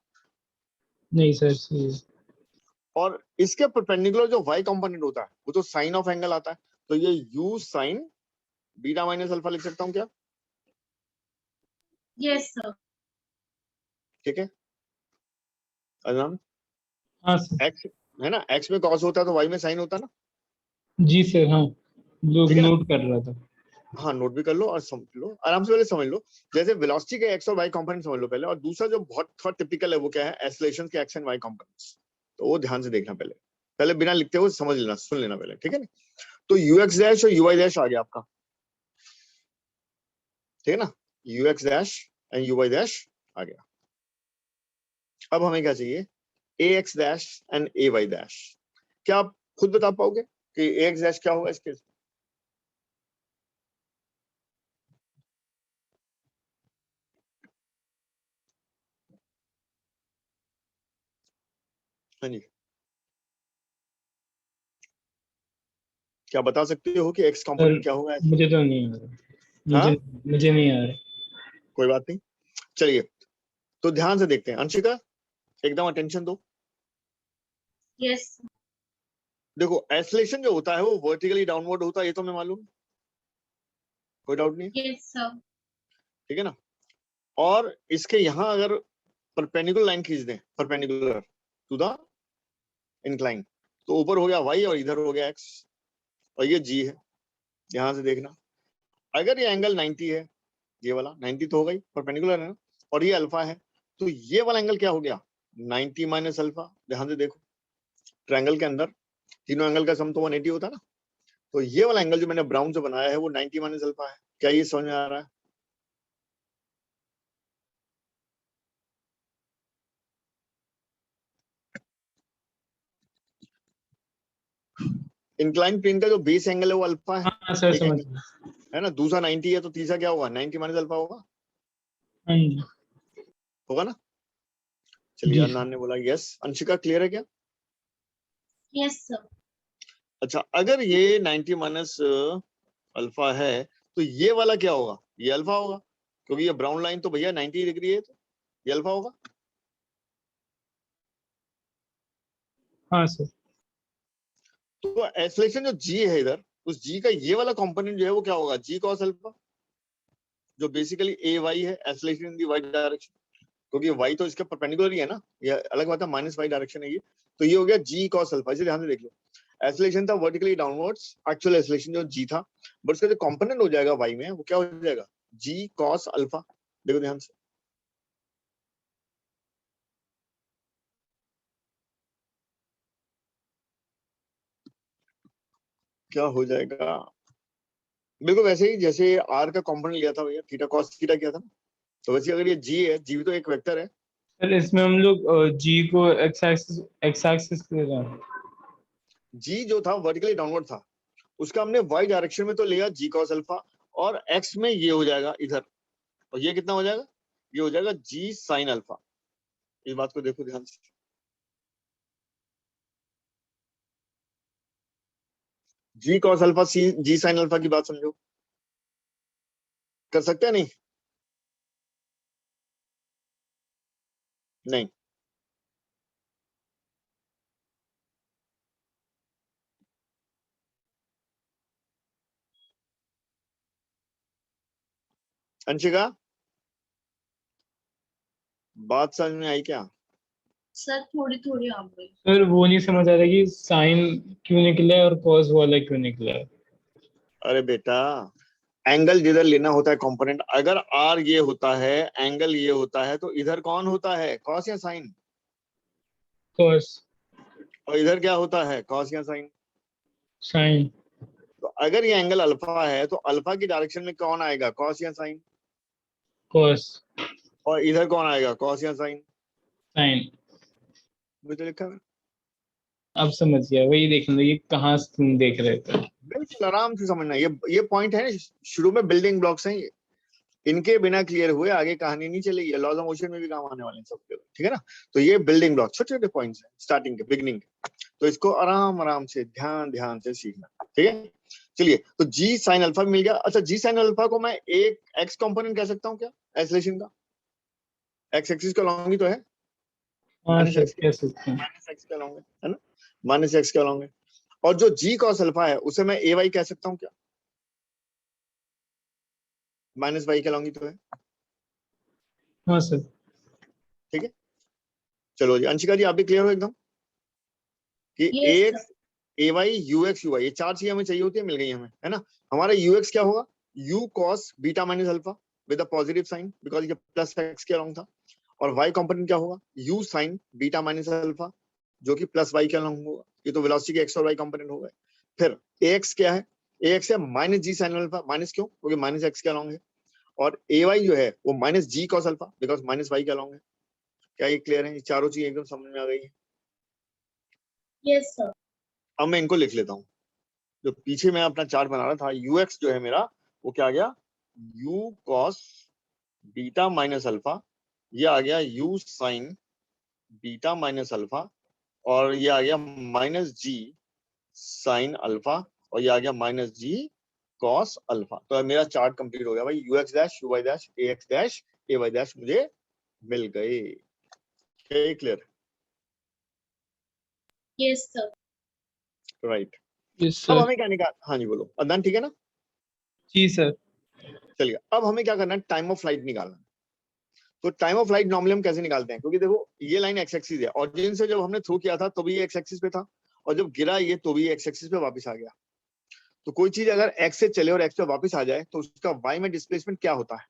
नहीं सर, सही है। और इसके परपेंडिकुलर जो y कंपोनेंट होता है वो तो साइन ऑफ एंगल आता है, तो ये u sign beta minus alpha लिख सकता हूं क्या, यस सर। ठीक है अजम। हाँ सर। x है ना, x में cos होता है तो y में साइन होता है ना, जी सर, हाँ लोग ठीक है ना। नोट कर रहा था। हाँ नोट भी कर लो और समझ लो आराम से, पहले समझ लो जैसे वेलोसिटी के x और y कंपोनेंट समझ लो पहले, और दूसरा जो बहुत थोड़ा टिपिकल है वो क्या है, एक्सेलरेशन के x एंड y कंपोनेंट्स। तो वो ध्यान से देखना पहले, पहले बिना लिखते हुए समझ लेना, सुन लेना पहले, ठीक है ना। तो ux डैश और uy डैश आ गया आपका, ठीक है ना, ux dash and uy dash आ गया। अब हमें क्या चाहिए, ax dash and ay dash. क्या आप खुद बता पाओगे कि ax डैश क्या होगा इसके, हाँ जी, क्या बता सकते हो कि x सर कंपोनेंट क्या होगा ऐसे, मुझे तो नहीं आ रहा, हाँ मुझे नहीं आ रहा। कोई बात नहीं, चलिए तो ध्यान से देखते हैं। अंशिका एकदम अटेंशन दो। यस देखो एक्सेलरेशन जो होता है वो वर्टिकली डाउनवर्ड होता है, ये तो हमें मालूम है, कोई डाउट नहीं है, यस सर। ठीक है ना। और इसके यहाँ अगर परपेंडिकुलर लाइन खींच दें, परपेंडिकुलर टू द इंक्लाइन, तो ऊपर हो गया y और इधर हो गया x, और ये g है। ध्यान से देखना, अगर ये एंगल 90 है, ये वाला 90 तो होगा ही, परपेंडिकुलर है ना, और ये अल्फा है, तो ये वाला एंगल क्या हो गया, 90 माइनस अल्फा। ध्यान से देखो, ट्रायंगल के अंदर तीनों एंगल का सम तो 180 होता है ना, तो ये वाला एंगल जो मैंने ब्राउन से बनाया है वो 90 माइनस अल्फा है। क्या ये समझ में आ रहा है, इंक्लाइन प्लेन का जो बेस एंगल है वो अल्फा है, हाँ सर, एक समझ एंगल गया। है ना, दूसरा 90 है, तो तीसरा क्या होगा, 90 माइनस अल्फा होगा, हाँ जी। होगा ना। चलिए जी अदनान ने बोला यस। अंशिका क्लियर है क्या, यस सर। अच्छा अगर ये 90 माइनस अल्फा है तो ये वाला क्या होगा, ये अल्फा होगा, क्योंकि ये ब्राउन लाइन तो भैया 90 डिग्री है, तो ये अल्फा होगा। हाँ सर। तो एक्सेलरेशन जो g है इधर, उस g का ये वाला कंपोनेंट जो है वो क्या होगा, g cos अल्फा, जो बेसिकली ए वाई है, acceleration in the y direction, क्योंकि y तो इसके परपेंडिकुलर ही है ना, ये अलग बात है, माइनस वाई डायरेक्शन है ये, तो ये हो गया g cos अल्फा। इसे ध्यान से देख लो, एसिलेशन था वर्टिकली डाउनवर्ड्स, एक्चुअल एसिलेशन जो जी था, बट उसका जो कंपोनेंट हो जाएगा वाई में वो क्या हो जाएगा, जी कॉस अल्फा। देखो ध्यान से, क्या हो जाएगा, बिल्कुल वैसे ही जैसे आर का कंपोनेंट लिया था भैया, थीटा कॉस थीटा किया था ना, तो वैसे अगर ये जी है, जी भी तो एक वेक्टर है। सर इसमें हम लोग जी को एक्स एक्सिस ले रहे हैं। जी जो था वर्टिकली डाउनवर्ड था, उसका हमने वाई डायरेक्शन में तो लिया जी कॉस अल्फा, और एक्स में ये हो जाएगा इधर, और ये कितना हो जाएगा, ये हो जाएगा जी साइन अल्फा। इस बात को देखो ध्यान से, जी कॉस अल्फा सी जी साइन अल्फा की बात समझो, कर सकते हैं नहीं, नहीं अंशिका, बात समझ में आई क्या? सर थोड़ी थोड़ी आ गई। सर वो नहीं समझ आ रहा कि साइन क्यों निकला है और कॉस वाला क्यों निकला है। अरे बेटा, एंगल जिधर लेना होता है कंपोनेंट, अगर आर ये होता है, एंगल ये होता है, तो इधर कौन होता है, कॉस या साइन, कॉस। और इधर क्या होता है, कॉस या साइन। साइन। तो अगर ये एंगल अल्फा है तो अल्फा की डायरेक्शन में कौन आएगा, कॉस या साइन, कॉस। और इधर कौन आएगा, कॉस या साइन। साइन। मुझे लिखा है, अब समझ गया, वही देखना ये कहाँ से तुम देख रहे थे। बिल्कुल आराम से समझना, ये पॉइंट है, शुरू में बिल्डिंग ब्लॉक्स हैं ये, इनके बिना क्लियर हुए आगे कहानी नहीं चलेगी, लॉज ऑफ मोशन में भी काम आने वाले हैं सबके, ठीक है ना। तो ये बिल्डिंग ब्लॉक छोटे छोटे पॉइंट्स हैं स्टार्टिंग के, बिगिनिंग के, तो इसको आराम आराम से ध्यान ध्यान से सीखना, ठीक है। चलिए, तो जी साइन अल्फा मिल गया। अच्छा, जी साइन अल्फा को मैं एक एक्स कंपोनेंट कह सकता हूँ क्या, एसिलेशन का, एक्स एक्सिस का लॉन्ग ही तो है, हाँ माइनस सर एक्स कह सकते हैं। माइनस एक्स का लॉन्ग है ना, माइनस एक्स का लॉन्ग है। और जो जी कॉस अल्फा है उसे मैं ए वाई कह सकता हूँ क्या, माइनस वाई का लॉन्ग ही तो है, हाँ सर। ठीक है। चलो जी अंशिका जी, आप भी क्लियर हो एकदम कि yes x a y u x u y, ये चार चीजें हमें चाहिए होती है, मिल गई हमें, है ना। हमारा यू एक्स क्या होगा, u cos beta minus alpha with a positive sign, because ये प्लस एक्स के अलॉन्ग था। और वाई कंपोनेंट क्या होगा, u sine beta minus alpha, जो कि प्लस वाई के अलॉन्ग होगा, ये तो वेलोसिटी के एक्स और वाई कंपोनेंट हो गए। फिर ए एक्स क्या है, ए एक्स है माइनस जी साइन अल्फा, माइनस क्यों, क्योंकि माइनस एक्स के अलॉन्ग है। और ए वाई जो है वो minus g cos alpha, because minus y के अलॉन्ग है। क्या ये क्लियर है, ये चारों चीजें एकदम समझ में आ गई है। Yes sir. अब मैं इनको लिख लेता हूँ, जो पीछे मैं अपना चार्ट बना रहा था, यू एक्स जो है मेरा, वो क्या आ गया, you cos beta minus alpha, ये आ गया you sine beta minus alpha, और ये आ गया माइनस जी साइन अल्फा, और ये आ गया माइनस जी कॉस अल्फा। तो मेरा चार्ट कंप्लीट हो गया भाई, u x dash u y dash a x dash a y dash मुझे मिल गए। Clear, yes sir. Right. Yes अब सर। हमें क्या निकाल, हाँ जी बोलो अदनान, ठीक है ना। जी सर। चलिए, अब हमें क्या करना है, टाइम ऑफ फ्लाइट निकालना है। तो टाइम ऑफ फ्लाइट नॉर्मली हम कैसे निकालते हैं, क्योंकि देखो ये लाइन एक्स एक्सिस है, ऑरिजिन से जब हमने थ्रो किया था तो भी ये एक्स एक्सिस पे था, और जब गिरा ये तो भी एक्स एक्सिस पे वापस आ गया। तो कोई चीज अगर एक्स से चले और एक्स पे वापस आ जाए तो उसका वाई में डिस्प्लेसमेंट क्या होता है,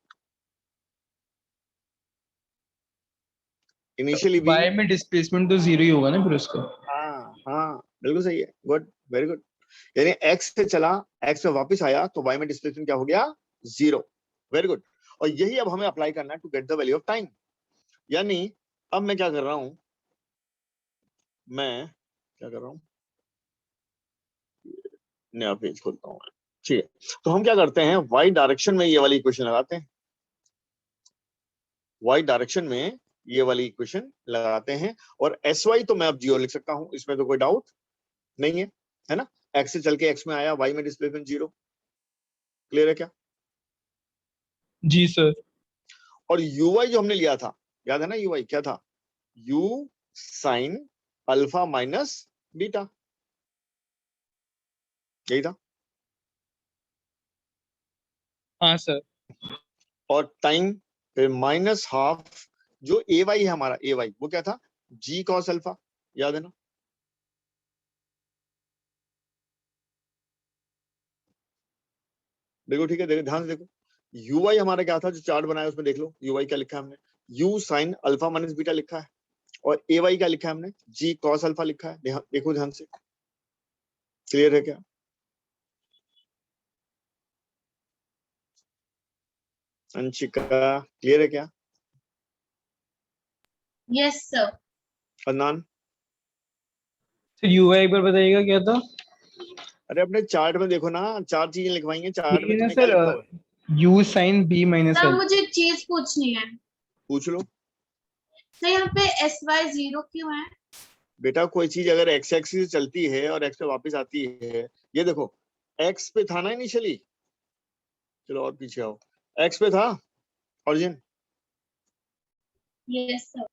इनिशियली भी। वाई में डिस्प्लेसमेंट तो जीरो ही होगा ना फिर उसका। हाँ हाँ बिल्कुल सही है, गुड वेरी गुड। यानी एक्स से चला, एक्स पे वापस आया तो वाई में डिस्प्लेसमेंट क्या हो गया, जीरो, वेरी गुड। और यही अब हमें अप्लाई करना है to get the value of time. यानी अब मैं क्या कर रहा हूं, मैं क्या कर रहा हूं, नया पेज खोलता हूँ, ठीक है। तो हम क्या करते हैं, वाई डायरेक्शन में ये वाली इक्वेशन लगाते हैं, वाई डायरेक्शन में ये वाली इक्वेशन लगाते हैं, और एस वाई तो मैं अब जीरो लिख सकता हूं, इसमें तो कोई डाउट नहीं है ना। एक्स से चल के एक्स में आया, वाई में डिस्प्लेसमेंट जीरो, क्लियर है क्या। जी सर। और यू वाई जो हमने लिया था, याद है ना, यू वाई क्या था, you sine alpha minus beta, यही था। हाँ सर। और टाइम फिर माइनस हाफ, जो ए वाई है हमारा, ए वाई वो क्या था, जी कॉस अल्फा, याद है ना। देखो ठीक है, देखो ध्यान से देखो, ui हमारा क्या था, जो चार्ट बनाया उसमें देख लो, ui क्या लिखा है हमने, u sin alpha minus beta लिखा है, और ay क्या लिखा है हमने, g cos अल्फा लिखा है। देखो ध्यान से, क्लियर है क्या? अंशिका क्लियर है क्या? Yes sir. अदनान? तो यूआई एक बार बताइएगा क्या था? अरे अपने चार्ट में देखो ना, 4 चीजें लिखवाएंगे चार्ट में, ये ना तुमने क्या सर, लिखा हुआ है? U sine b minus sir l. मुझे एक चीज पूछनी है, पूछ लो सर यहाँ पे SY 0 क्यों है? बेटा। कोई चीज अगर एक्स एक्सिस से चलती है और एक्स पे वापस आती है, ये देखो एक्स पे था ना इनिशियली, चलो और पीछे आओ, एक्स पे था ऑरिजिन, यस सर।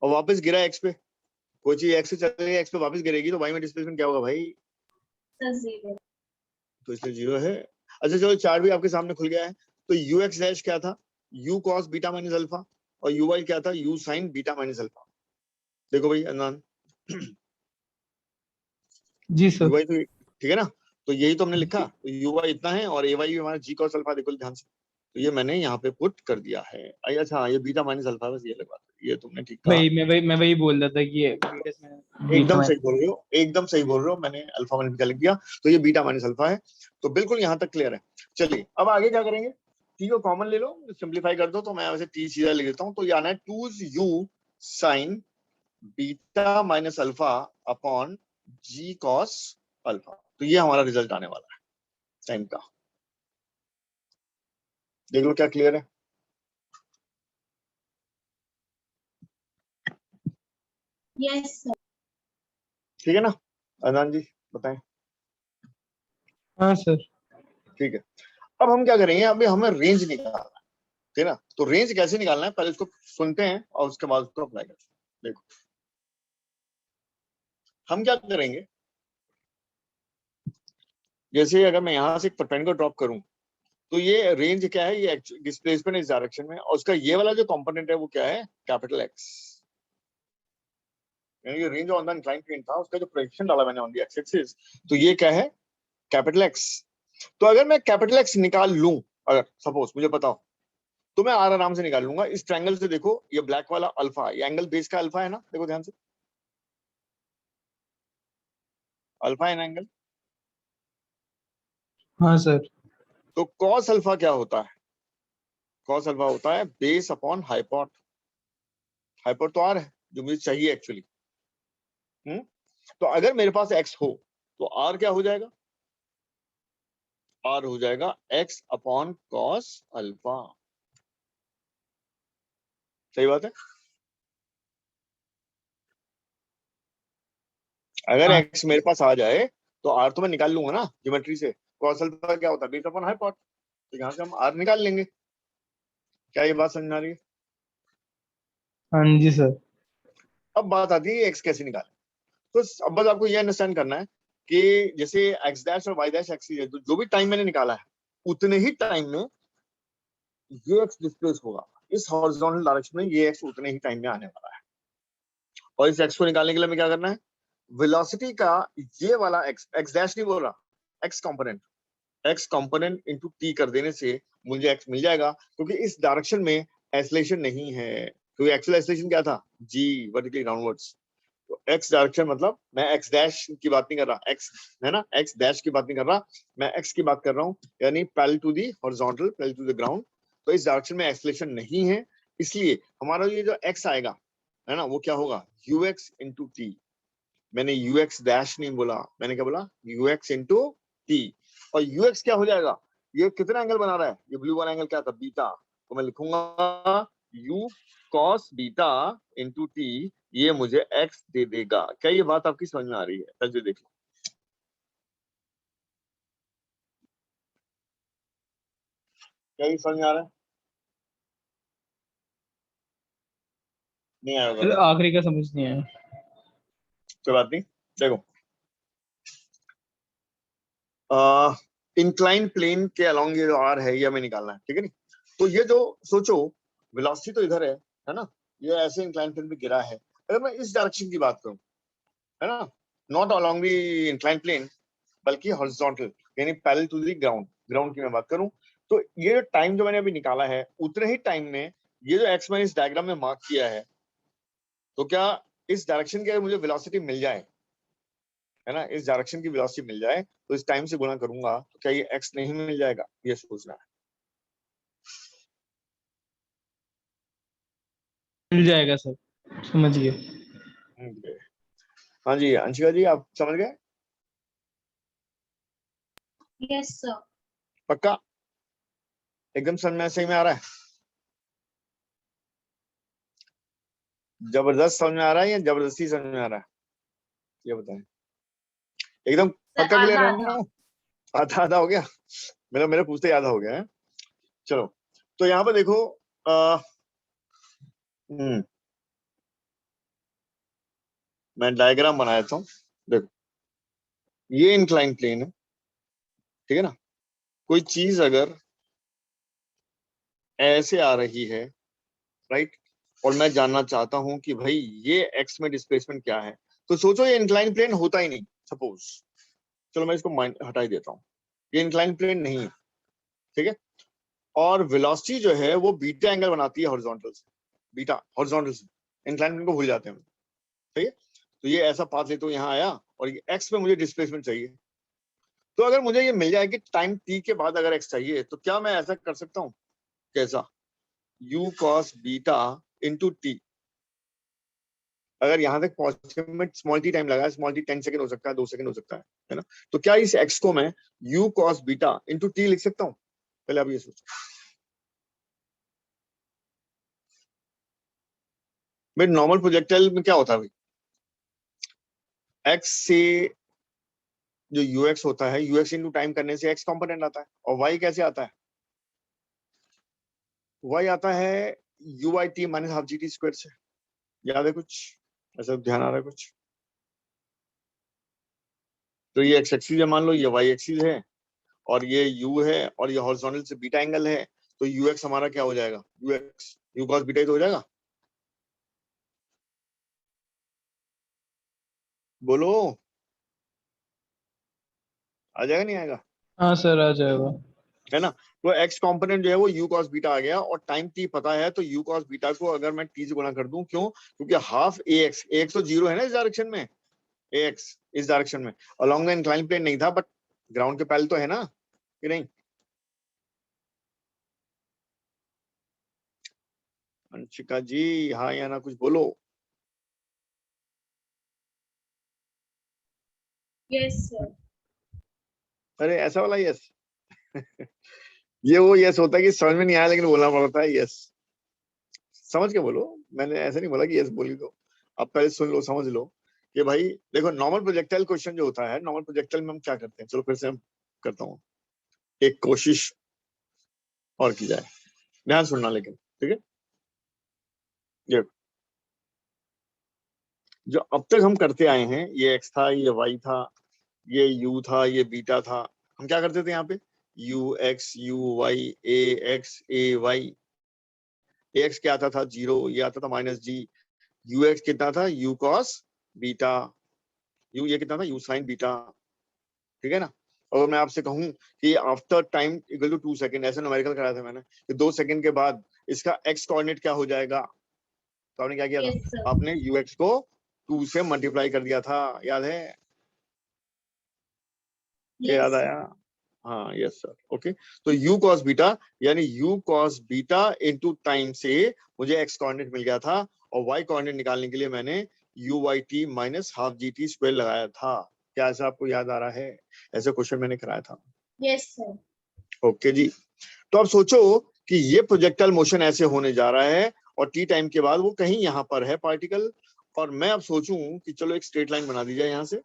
और वापस गिरा एक्स पे। कोई चीज एक्स से चल रही है, एक्स पे वापस गिरेगी, तो वाई में डिस्प्लेसमेंट क्या होगा भाई? सर 0। तो इसलिए 0 है। अच्छा चलो, चार्ट भी आपके सामने खुल गया है। तो यू एक्स डैश क्या था, you cos beta minus alpha, और यू वाई क्या था, you sine beta minus alpha. देखो भाई अनंत, जी सर। यू वाई तो ठीक है ना, तो यही तो हमने लिखा, तो यू वाई इतना है, और ए वाई भी हमारा जी कॉस अल्फा, देखो ध्यान से, तो ये मैंने यहाँ पे पुट कर दिया है। अच्छा ये बीटा माइनस अल्फा, बस ये लगवा दो, ये तुमने ठीक कहा। मैं वही बोल रहा था कि ये एकदम सही बोल रहे हो, एकदम सही बोल रहे हो, मैंने अल्फा माइनस बीटा लिख दिया, तो ये बीटा माइनस अल्फा है। तो बिल्कुल यहाँ तक क्लियर है। चलिए अब आगे क्या करेंगे, टी को कॉमन ले लो, सिंप्लीफाई कर दो, तो मैं वैसे टी सीधा लिख देता हूँ, तो ये आना है 2u sine beta minus alpha upon g cos alpha. तो ये हमारा रिजल्ट आने वाला है टाइम का। देख लो क्या क्लियर है? Yes sir. ठीक है ना अदान जी, बताएं। हाँ सर। ठीक है, अब हम क्या करेंगे, अभी हमें रेंज निकालना है, ठीक है ना। तो रेंज कैसे निकालना है, पहले इसको सुनते हैं और उसके बाद उसको अप्लाई करते हैं। देखो हम क्या करेंगे, जैसे अगर मैं यहां से एक परपेंडिकुलर ड्रॉप करूं, तो ये रेंज क्या है, ये डिस्प्लेसमेंट इस डायरेक्शन में, और उसका ये वाला जो कंपोनेंट है वो क्या है, कैपिटल एक्स। यानी ये range on the incline plane था, उसका जो प्रोजेक्शन डाला मैंने ऑन द एक्स एक्सिस, तो ये क्या है, कैपिटल एक्स। तो अगर मैं कैपिटल एक्स निकाल लूं, अगर सपोज मुझे पता हो, तो मैं आर आराम से निकाल लूंगा इस ट्रायंगल से। देखो ये ब्लैक वाला अल्फा, ये एंगल बेस का अल्फा है ना, देखो ध्यान से, अल्फा है ना एंगल। हाँ सर। तो कॉस अल्फा क्या होता है, कॉस अल्फा होता है बेस अपॉन हाइपोट। हाइपोट तो आर है, जो मुझे चाहिए एक्चुअली। तो अगर मेरे पास एक्स हो, तो आर क्या हो जाएगा, आर हो जाएगा एक्स अपॉन कॉस अल्फा। सही बात है। अगर हाँ एक्स मेरे पास आ जाए, तो आर तो मैं निकाल लूंगा ना ज्योमेट्री से। कॉस अल्फा क्या होता है, बेस अपॉन हाइपोट, तो यहाँ से हम आर निकाल लेंगे। क्या ये बात समझ में आ रही है? हाँ जी सर। अब बात आती है एक्स कैसे निकालें। तो अब बस आपको ये अंडरस्टैंड करना है कि जैसे एक्स डैश और वाई डैश एक्सिस है, तो जो भी टाइम मैंने निकाला है, उतने ही टाइम में ये एक्स डिस्प्लेस होगा इस हॉरिजॉन्टल डायरेक्शन में, ये एक्स उतने ही टाइम में आने वाला है। और इस एक्स को निकालने के लिए हमें क्या करना है, वेलोसिटी का ये वाला एक्स, एक्स डैश नहीं बोल रहा, एक्स कंपोनेंट इनटू टी कर देने से मुझे एक्स मिल जाएगा, क्योंकि इस डायरेक्शन में एक्सेलरेशन नहीं है। क्योंकि एक्चुअल एक्सेलरेशन क्या था, जी वर्टिकली डाउनवर्ड्स। तो एक्स डायरेक्शन मतलब मैं एक्स डैश की बात नहीं कर रहा, एक्स है ना, एक्स डैश की बात नहीं कर रहा, मैं एक्स की बात कर रहा हूँ, यानी parallel to the horizontal, parallel to the ground. तो इस डायरेक्शन में एक्सेलरेशन नहीं है, इसलिए हमारा ये जो एक्स आएगा है ना, वो क्या होगा, यू एक्स इंटू टी। मैंने यू एक्स डैश नहीं बोला, मैंने क्या बोला, यू एक्स इंटू टी। और यू एक्स क्या हो जाएगा, ये कितना एंगल बना रहा है, ये ब्लू वाला एंगल क्या था, बीटा। तो मैं लिखूंगा you cos beta into T, ये मुझे एक्स दे देगा। क्या ये बात आपकी समझ में आ रही है? तर्ज देख लो, क्या ये समझ में आ रहा है? नहीं आया सर होगा, आखिरी का समझ नहीं आया। कोई बात नहीं। देखो इंक्लाइन प्लेन के अलोंग ये जो आर है, ये हमें निकालना है, ठीक है नहीं। तो ये जो सोचो, वेलोसिटी तो इधर है ना, ये ऐसे इंक्लाइन प्लेन पे गिरा है। अगर मैं इस डायरेक्शन की बात करूं, है ना, not along the incline plane, बल्कि हॉरिजॉन्टल, यानी parallel to the ground, ground की मैं बात करूं तो ये जो टाइम जो मैंने अभी निकाला है उतने ही टाइम में ये जो एक्स मैंने इस डायग्राम में मार्क किया है, तो क्या इस डायरेक्शन की अगर मुझे वेलोसिटी मिल जाए, है ना, इस डायरेक्शन की वेलोसिटी मिल जाए तो इस टाइम से गुणा करूंगा तो क्या ये एक्स नहीं मिल जाएगा, ये सोचना है। मिल जाएगा सर, समझ गए। हाँ जी अंशिका जी, आप समझ गए? Yes sir. पक्का? एकदम समझ में सही में आ रहा है? जबरदस्त समझ में आ रहा है या जबरदस्ती समझ में आ रहा है, ये बताएं। एकदम सर पक्का क्लियर आधा है आधा। ना? आधा आधा हो गया, मेरा मेरे पूछते ही आधा हो गया है। चलो तो यहाँ पे देखो, मैं डायग्राम बना देता हूँ। देखो ये इंक्लाइन प्लेन है, ठीक है ना। कोई चीज अगर ऐसे आ रही है, राइट, और मैं जानना चाहता हूं कि भाई ये एक्स में डिस्प्लेसमेंट क्या है, तो सोचो ये इंक्लाइन प्लेन होता ही नहीं सपोज, चलो मैं इसको हटा ही देता हूँ, ये इंक्लाइन प्लेन नहीं है, ठीक है। और वेलोसिटी जो है वो बीटा एंगल बनाती है हॉरिजॉन्टल से, बीटा हॉरिजॉन्टल से, इंक्लाइन प्लेन को भूल जाते हैं, ठीक है। तो ये ऐसा पाथ लेते हो, यहाँ आया और ये एक्स में मुझे डिस्प्लेसमेंट चाहिए, तो अगर मुझे ये मिल जाए कि टाइम टी के बाद अगर एक्स चाहिए, तो क्या मैं ऐसा कर सकता हूँ? कैसा? u cos beta into T. अगर यहाँ तक पहुंचने में स्मॉल टी टाइम लगा, स्मॉल टी 10 सेकंड हो सकता है, 2 सेकंड हो सकता है ना, तो क्या इस एक्स को मैं u cos beta into T लिख सकता हूँ? पहले आप ये सोचो। भाई नॉर्मल प्रोजेक्टाइल में क्या होता है भाई, एक्स से जो ux होता है, ux इंटू टाइम करने से x कंपोनेंट आता है, और y कैसे आता है? y आता है u by T minus half G T square से। याद है कुछ ऐसा, ध्यान आ रहा है कुछ? तो ये x एक्सिस है, मान लो ये y एक्सिस है, और ये u है, और ये हॉरिजॉन्टल से बीटा एंगल है, तो ux हमारा क्या हो जाएगा? ux u cos बीटा ही तो हो जाएगा, बोलो आ जाएगा नहीं आएगा? हाँ सर आ जाएगा। है ना। तो x कंपोनेंट जो है वो u cos बीटा आ गया, और टाइम t पता है, तो u cos बीटा को अगर मैं t से गुणा कर दूं, क्यों? क्योंकि हाफ ax तो जीरो है ना इस डायरेक्शन में, ax इस डायरेक्शन में अलोंग द इंक्लाइन प्लेन नहीं था, बट ग्राउंड के पैरेलल तो है ना, कि नहीं? अंशिका जी हाँ या ना कुछ बोलो। Yes sir. अरे ऐसा वाला यस ये वो यस होता है कि समझ में नहीं आया लेकिन बोलना पड़ता है यस, समझ के बोलो। मैंने ऐसे नहीं बोला कि यस बोली दो, आप पहले सुन लो, समझ लो कि भाई देखो नॉर्मल प्रोजेक्टाइल क्वेश्चन जो होता है, नॉर्मल प्रोजेक्टाइल में हम क्या करते हैं, चलो फिर से हम करता हूँ एक कोशिश और की जाए, ध्यान सुनना लेकिन, ठीक है। ये जो अब तक हम करते आए हैं, ये एक्स था, ये वाई था, ये यू था, ये बीटा था, हम क्या करते थे यहाँ पे? U x u y, a x a y. A x क्या आता था? जीरो, ये आता था माइनस जी। यू एक्स कितना था? यू कॉस बीटा, यू ये कितना था? यू साइन बीटा, ठीक है ना। और मैं आपसे कहूं कि after time equal to 2 second, ऐसे न्यूमेरिकल कराया था मैंने कि 2 सेकंड के बाद इसका एक्स कोऑर्डिनेट क्या हो जाएगा, तो आपने क्या किया था? Yes sir. आपने यू एक्स को 2 से मल्टीप्लाई कर दिया था, याद है? ये याद यस। आया? हाँ यस सर, ओके। तो u cos बीटा यानी u cos beta into time से मुझे x कोऑर्डिनेट मिल गया था, और y कोऑर्डिनेट निकालने के लिए मैंने u y t minus half G T square लगाया था। क्या ऐसा आपको याद आ रहा है? ऐसे क्वेश्चन मैंने कराया था। Yes sir. ओके जी। तो अब सोचो कि ये प्रोजेक्टाइल मोशन ऐसे होने जा रहा है, और टी टाइम के बाद वो कहीं यहाँ पर है पार्टिकल, और मैं अब सोचूं कि चलो एक स्ट्रेट लाइन बना दी जाए यहाँ से,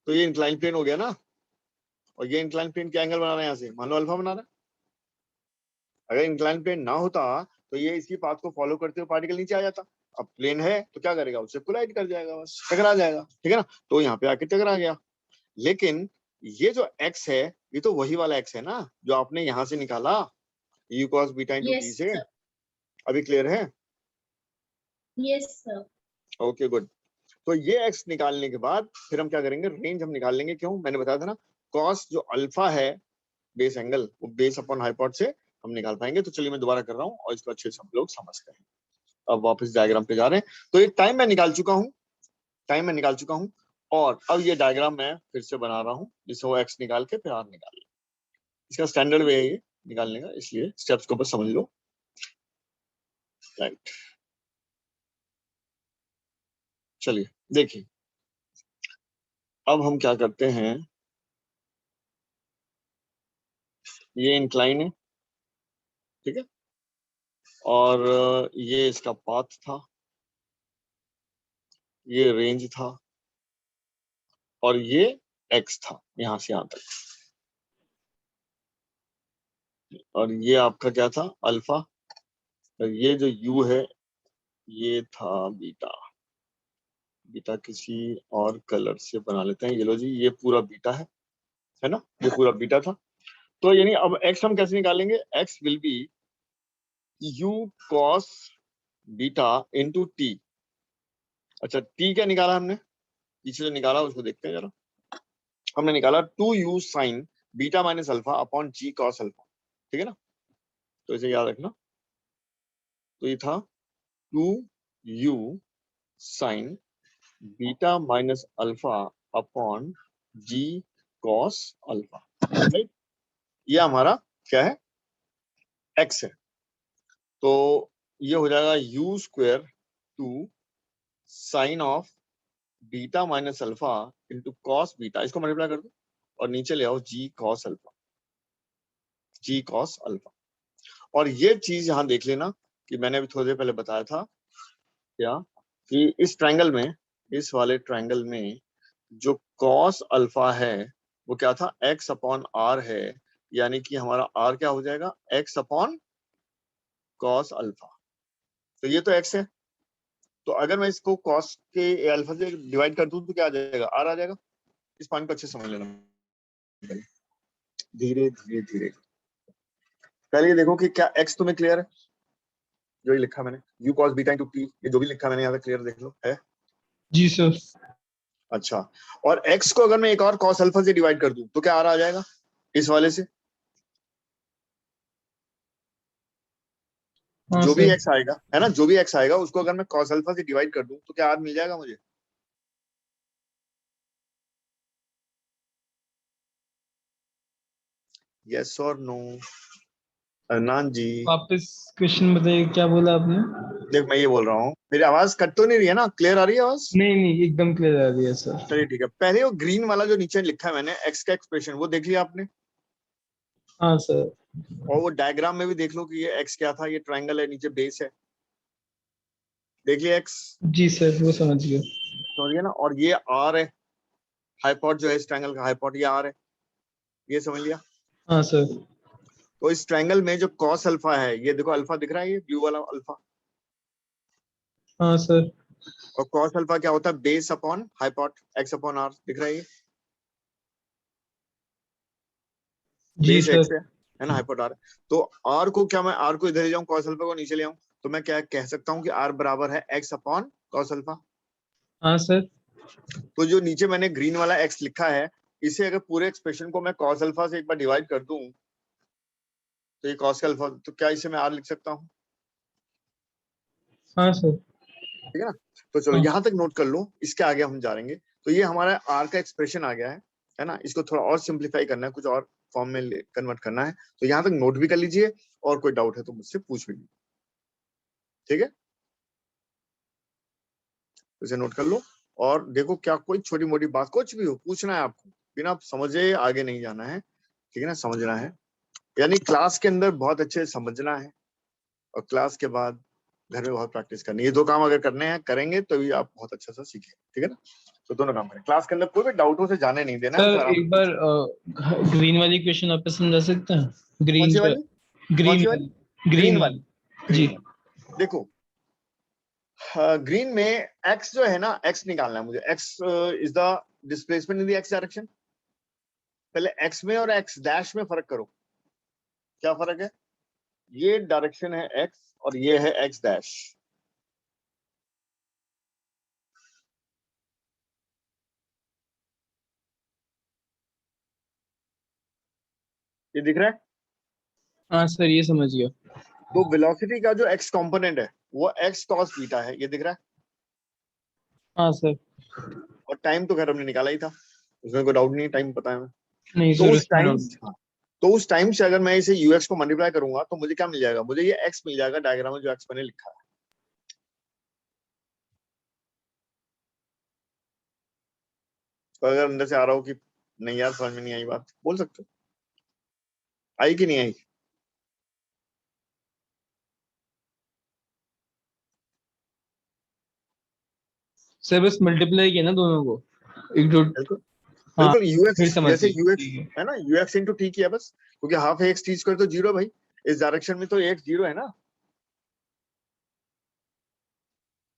तो ये इंक्लाइन प्लेन हो गया ना, और ये इंक्लाइन प्लेन क्या एंगल बना रहा है यहाँ से? मान लो अल्फा बना रहा है। अगर इंक्लाइन प्लेन ना होता तो ये इसकी पाथ को फॉलो करते हुए पार्टिकल नीचे आ जाता। अब प्लेन है तो क्या करेगा? उससे कोलाइड कर जाएगा, बस टकरा जाएगा, ठीक है ना। तो यहाँ पे आके टकरा गया। लेकिन ये जो x है, ये तो वही वाला x है ना जो आपने यहाँ से निकाला, u cos beta into T yes से। सर। अभी क्लियर है? Yes sir. Okay good. तो ये x निकालने के बाद फिर हम क्या करेंगे? रेंज हम निकाल लेंगे। क्यों? मैंने बताया था ना, cos जो अल्फा है बेस एंगल, वो बेस अपॉन हाइपोट से हम निकाल पाएंगे। तो चलिए मैं दोबारा कर रहा हूँ और इसको अच्छे से हम लोग समझते हैं। अब वापस डायग्राम पे जा रहे हैं। तो ये टाइम मैं निकाल चुका हूँ, और अब ये डायग्राम मैं फिर से बना रहा हूँ, जिससे वो एक्स निकाल के फिर आर निकाल ले। इसका स्टैंडर्ड वे है ये निकालने का, इसलिए स्टेप्स को बस समझ लो। राइट, चलिए देखिए अब हम क्या करते हैं। ये इंक्लाइन है, ठीक है, और ये इसका पाथ था, ये रेंज था, और ये एक्स था यहां से यहां तक, और ये आपका क्या था, अल्फा, और ये जो यू है ये था बीटा। बीटा किसी और कलर से बना लेते हैं, ये लो जी, ये पूरा बीटा है ना, ये पूरा बीटा था। तो यानी अब एक्स हम कैसे निकालेंगे, x will be you cos beta into T. अच्छा, टी क्या निकाला हमने, पीछे जो निकाला उसको देखते हैं जरा। हमने निकाला 2u sine beta minus alpha upon g cos alpha, ठीक है ना, तो इसे याद रखना। तो ये था 2u sine beta minus alpha upon g cos alpha, right. ये हमारा क्या है, एक्स है। तो ये हो जाएगा u square two sine of beta minus alpha into cos beta, इसको मल्टीप्लाई कर दो और नीचे ले आओ g cos alpha, g cos alpha. और ये चीज यहां देख लेना कि मैंने अभी थोड़ी देर पहले बताया था क्या, कि इस ट्रायंगल में, इस वाले ट्रायंगल में जो कॉस अल्फा है वो क्या था, एक्स अपॉन आर है, यानी कि हमारा आर क्या हो जाएगा, एक्स अपॉन कॉस अल्फा। तो ये तो एक्स है, तो अगर मैं इसको कॉस के अल्फा से डिवाइड कर दूं तो क्या आ जाएगा, आर आ जाएगा। इस पॉइंट को अच्छे से समझ लेना, धीरे धीरे धीरे। पहले ये देखो कि क्या एक्स तुम्हें क्लियर है, जो ये लिखा मैंने you cos beta into T, ये जो भी लिखा मैंने यहाँ पे क्लियर देख लो है। जी सर। अच्छा, और x को अगर मैं एक और cos अल्फा से डिवाइड कर दूं तो क्या आ जाएगा इस वाले से, हाँ जो भी सर। x आएगा है ना, जो भी x आएगा उसको अगर मैं cos अल्फा से डिवाइड कर दूं तो क्या r मिल जाएगा मुझे। यस और नो, अरनान जी। वापस क्वेश्चन बताइए, क्या बोला आपने? देख मैं ये बोल रहा हूँ, मेरी आवाज कट तो नहीं रही है ना, क्लियर आ रही है आवाज। नहीं नहीं, एकदम क्लियर आ रही है सर। चलिए ठीक है, पहले वो ग्रीन वाला जो नीचे लिखा है मैंने x का एक्सप्रेशन, वो देख लिया आपने, हाँ सर। और वो डायग्राम में भी देख लो कि ये x क्या था, ये ट्रायंगल है, नीचे बेस है, देख लिया x, जी सर, वो समझ गया। समझ गया ना, और ये r है, हाइपोट जो है इस ट्रायंगल का हाइपोट ये r है, ये समझ लिया। हाँ सर। तो इस ट्रायंगल में जो कॉस अल्फा है, ये देखो अल्फा दिख रहा है, ये ब्लू वाला अल्फा, हाँ सर। और कॉस अल्फा क्या होता है, base upon hypot x upon R, दिख रहा है ये, जी बेस एक्स सर। है ना, हाइपोट आर। तो आर को क्या, मैं आर को इधर ले जाऊं, कॉस अल्फा को नीचे ले आऊं, तो मैं क्या कह सकता हूं कि आर बराबर है एक्स अपॉन कॉस अल्फा। हाँ सर। तो जो नीचे मैंने ग्रीन वाला एक्स लिखा है, इसे अगर पूरे एक्सप्रेशन को मैं कॉस अल्फा से एक बार डिवाइड कर दूं तो ये कॉस का अल्फा, तो क्या इसे मैं आर लिख सकता हूँ, हाँ सर। ठीक है ना। तो चलो हाँ। यहां तक नोट कर लो, इसके आगे हम जाएंगे। तो ये हमारा आर का एक्सप्रेशन आ गया है ना, इसको थोड़ा और सिंप्लीफाई करना है, कुछ और फॉर्म में कन्वर्ट करना है। तो यहाँ तक नोट भी कर लीजिए, और कोई डाउट है तो मुझसे पूछ भी लीजिए, ठीक है। तो इसे नोट कर लो, और देखो क्या कोई छोटी मोटी बात कुछ भी हो पूछना है आपको, बिना आप समझे आगे नहीं जाना है, ठीक है ना, समझना है। यानी क्लास के अंदर बहुत अच्छे से समझना है, और क्लास के बाद घर में बहुत प्रैक्टिस करनी है। ये दो काम अगर करने हैं, करेंगे तो भी आप बहुत अच्छा सा सीखेंगे, ठीक है ना। तो दोनों काम करें, क्लास के अंदर कोई भी डाउट हो से जाने नहीं देना है, उसे सर आराम एक से बार पूछना। ग्रीन वाली क्वेश्चन आप समझा सकते हैं? कौन ग्रीन सी पे। वाली, कौन ग्रीन सी वाली, वाली। ग्रीन ग्रीन वाली, वाली जी। ग्रीन वाली। देखो ग्रीन में x जो है ना, x निकालना है मुझे, x is the displacement in the x direction. पहले x में और x डैश में फर्क करो, क्या फर्क है, ये डायरेक्शन है x और ये है x डैश, ये दिख रहा है? हाँ सर, ये समझ गया। तो वेलोसिटी का जो एक्स कंपोनेंट है वो एक्स कॉस बीटा है, ये दिख रहा है? हाँ सर। और टाइम तो खैर हमने निकाला ही था, उसमें कोई डाउट नहीं, टाइम पता है हमें। नहीं तो सर, उस उसमें टाइम, doubt हाँ, तो उस टाइम से अगर मैं इसे यूएक्स को मल्टीप्लाई करूंगा तो मुझे क्या मिल जाएगा, मुझे ये एक्स मिल जाएगा डायग्राम में जो एक्स मैंने लिखा है। तो अगर अंदर से आ रहा हो कि नहीं यार समझ में नहीं आई बात, बोल सकते हो, आई कि नहीं आई? सर बस मल्टीप्लाई किया ना दोनों को, एक जो। बिल्कुल हाँ, बिल्कुल, फिर यूएक्स समझ जैसे गई, यूएक्स ठीक है। है ना, यूएक्स इंटू टी किया बस, क्योंकि हाफ एक्स टी स्क्वायर तो जीरो भाई, इस डायरेक्शन में तो एक्स जीरो है ना।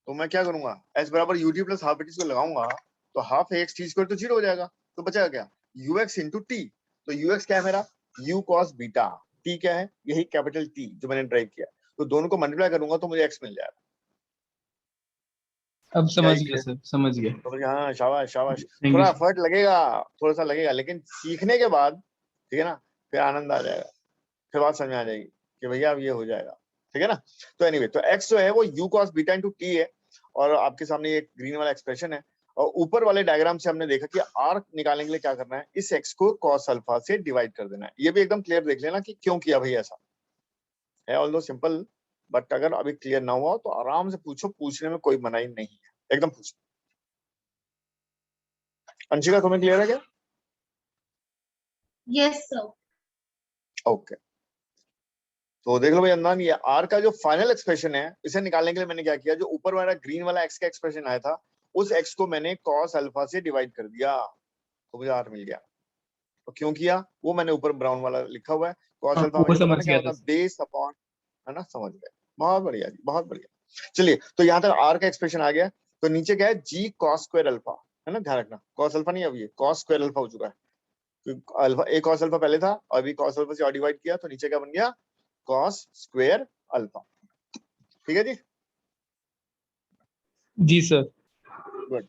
तो मैं क्या करूंगा, एच बराबर यूटी प्लस हाफ एटी को लगाऊंगा, तो हाफ एक्स टी स्क्वायर तो जीरो हो जाएगा, तो बचेगा क्या, यूएक्स इंटू टी। तो यूएक्स क्या है मेरा, यू कॉस बीटा, टी क्या है, यही कैपिटल टी जो मैंने ड्राइव किया, तो दोनों को मल्टीप्लाई करूंगा तो मुझे एक्स मिल जाएगा। अब क्या समझ ही गया है? सर, समझ गया। तो मुझे हाँ, शाबाश शाबाश। थैंक यू थोड़ा सर। एफर्ट लगेगा, थोड़ा सा लगेगा, लेकिन सीखने के बाद, ठीक है ना, फिर आनंद आ जाएगा, फिर बात समझ में आ जाएगी कि भैया अब ये हो जाएगा, ठीक है ना। तो एनीवे, तो एक्स जो है वो you cos beta into T है, और आपके सामने ये ग्रीन वाला एक्सप्रेशन है, और ऊपर वाले डायग्राम से हमने देखा कि आर निकालने के लिए क्या करना है, इस एक्स को कॉस अल्फा से डिवाइड कर देना है। ये भी एकदम क्लियर देख लेना कि क्यों किया भाई ऐसा है, ऑल्दो सिंपल, बट अगर अभी क्लियर ना हुआ तो आराम से पूछो, पूछने में कोई मनाही नहीं है, एकदम पूछो। अंशिका तुम्हें क्लियर है क्या? Yes sir. ओके, तो देख लो भाई अंदान, ये आर का जो फाइनल एक्सप्रेशन है, इसे निकालने के लिए मैंने क्या किया, जो ऊपर वाला ग्रीन वाला एक्स का एक्सप्रेशन आया था, उस एक्स को मैंने कॉस अल्फा से डिवाइड कर दिया, तो मुझे आर मिल गया। तो क्यों किया वो मैंने ऊपर ब्राउन वाला लिखा हुआ है, कॉस हाँ, अल्फा वो मुझे पता समझ ना क्या गया था होता है, सर। बेस अपॉन, है ना, समझ गए, बहुत बढ़िया जी, बहुत बढ़िया। चलिए, तो यहाँ तक आर का एक्सप्रेशन आ गया, तो नीचे क्या है, जी कॉस स्क्वायर अल्फा, है ना, ध्यान रखना, कॉस अल्फा नहीं, अब ये कॉस स्क्वायर अल्फा हो चुका है, क्योंकि अल्फा, एक कॉस अल्फा पहले था, अभी कॉस अल्फा से और डिवाइड किया, तो नीचे क्या बन गया, कॉस स्क्वायर अल्फा। ठीक है जी, जी सर। गुड।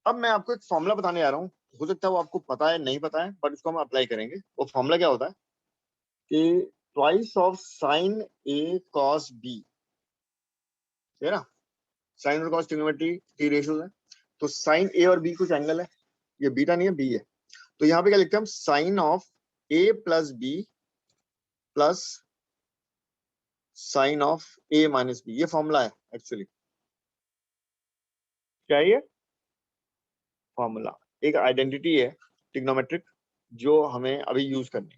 अब मैं आपको एक फॉर्मूला बताने जा रहा हूँ, हो सकता है वो आपको पता है नहीं पता है, बट इसको हम अप्लाई करेंगे। वो फॉर्मूला क्या होता है कि twice of sine a cos b, है ना, साइन और कॉस ट्रिग्नोमेट्री की रेशियोज है, तो साइन ए और बी कुछ एंगल है, ये बीटा नहीं है, बी है, तो यहाँ पे क्या लिखते हैं हम, sine of a plus b plus sine of a minus b, ये फॉर्मूला है एक्चुअली। क्या है ये फॉर्मूला, एक आइडेंटिटी है ट्रिग्नोमेट्रिक जो हमें अभी यूज करनी है।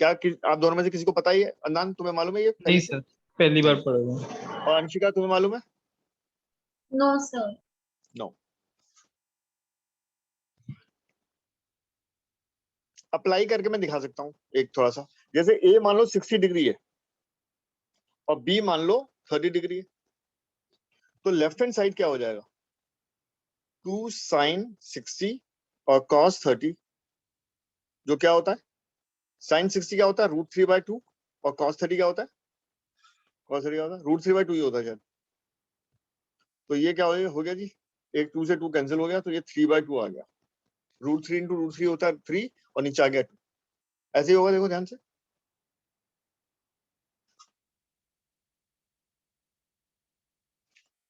आप दोनों में से किसी को पता ही है, अनंत तुम्हें मालूम है ये नहीं पहले से? सर, पहली बार पढ़ रहा हूँ। और अंशिका तुम्हें मालूम है? No sir. नो। अप्लाई करके मैं दिखा सकता हूँ एक थोड़ा सा, जैसे ए मान लो 60 डिग्री है और बी मान लो 30 डिग्री है, तो लेफ्ट हैंड साइड क्या हो जाएगा, 2 साइन 60 और कॉस 30, जो क्या होता है, साइन 60 क्या होता है, √3/2, और कॉस 30 क्या होता है, कॉस 30 क्या होता है, √3/2 ही होता है शायद। तो ये क्या हो गया जी, एक 2 से 2 कैंसिल हो गया, तो ये 3/2 आ गया, √3 इंटू √3 होता है 3, और नीचे आ गया 2, ऐसे ही होगा, देखो ध्यान से।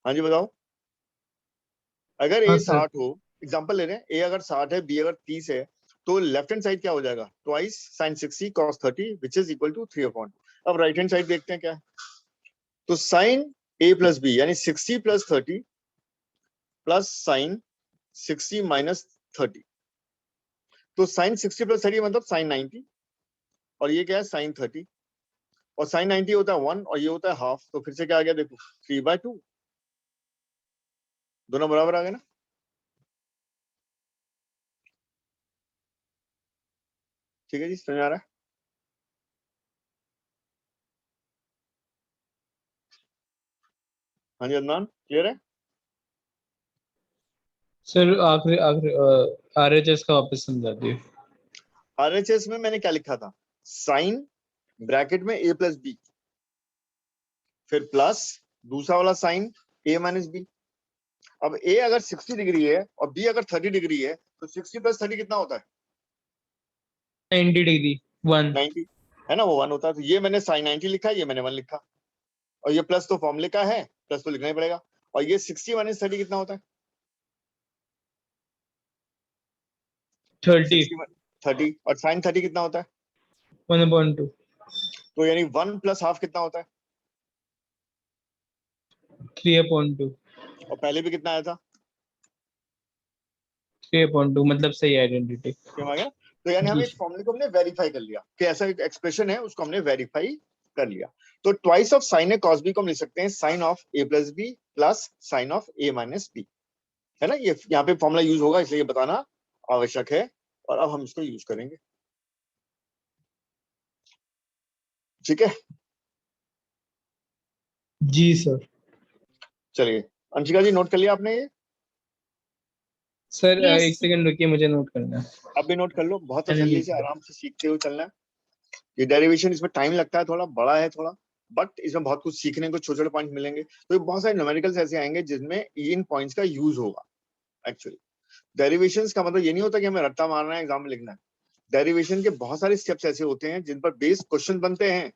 हाँ जी बताओ, अगर हाँ ए सर। 60 हो, एग्जांपल ले रहे हैं, ए अगर 60 है, बी अगर 30 है, तो लेफ्ट हैंड साइड क्या हो जाएगा, twice sine 60 cos 30 which is equal to 3/2। अब राइट हैंड साइड देखते हैं क्या है, तो साइन ए प्लस बी यानी 60 प्लस 30 प्लस साइन 60 माइनस 30, तो साइन 60 प्लस 30 मतलब साइन 90, और ये क्या है साइन 30, और साइन 90 होता है 1 और ये होता है हाफ, तो फिर से क्या आ गया देखो 3/2, दोनों बराबर आ गए ना। ठीक है जी, समझ आ रहा है? हाँ जी अदनान, क्लियर है? सर आखिरी आखिरी RHS का वापस समझा दिए। आरएचएस में मैंने क्या लिखा था, साइन ब्रैकेट में ए प्लस बी, फिर प्लस दूसरा वाला साइन ए माइनस बी। अब ए अगर 60 डिग्री है और बी अगर 30 डिग्री है, तो 60 प्लस 30 कितना होता है, 90 डिग्री 1। 90 है ना, वो 1 होता है। तो ये मैंने साइन 90 लिखा, ये मैंने 1 लिखा, और ये प्लस तो फॉर्मूले का है, प्लस तो लिखना ही पड़ेगा। और ये 60 माइनस 30 कितना होता है? 30 60 30, और साइन 30 कितना होता है? 1/2। तो यानी 1 प्लस हाफ कितना होता है? 3/2। और पहले भी कितना आया था? 3/2 मतलब सही आइडेंटिटी। क्यों आ गया? तो यानी हम जी एक फॉर्मूले को हमने वेरीफाई कर लिया कि ऐसा एक एक्सप्रेशन है, उसको हमने वेरीफाई कर लिया। तो twice of sine a cos b को हम लिख सकते हैं sine of a plus b plus sine of a minus b, है ना। ये यहाँ पे फॉर्मूला यूज होगा, इसलिए ये बताना आवश्यक है, और अब हम इसको यूज करेंगे। ठीक है, जी सर। चलिए अंशिका जी, नोट कर लिया आपने ये? Sir yes. एक सेकंड रुकिए, मुझे नोट करना है। अब भी नोट कर लो, बहुत मैंने तसल्ली लिख से लिया। आराम से सीखते हुए चलना है। ये डेरिवेशन, इसमें टाइम लगता है, थोड़ा बड़ा है थोड़ा, बट इसमें बहुत कुछ सीखने को, छोटे छोटे पॉइंट मिलेंगे। तो ये बहुत सारे न्यूमेरिकल्स ऐसे आएंगे जिसमें इन पॉइंट्स का यूज होगा। एक्चुअली डेरिवेशंस का मतलब ये नहीं होता कि हमें रट्टा मारना है, एग्जाम में लिखना है। डेरिवेशन के बहुत सारे स्टेप्स ऐसे होते हैं जिन पर बेस्ड क्वेश्चन बनते हैं,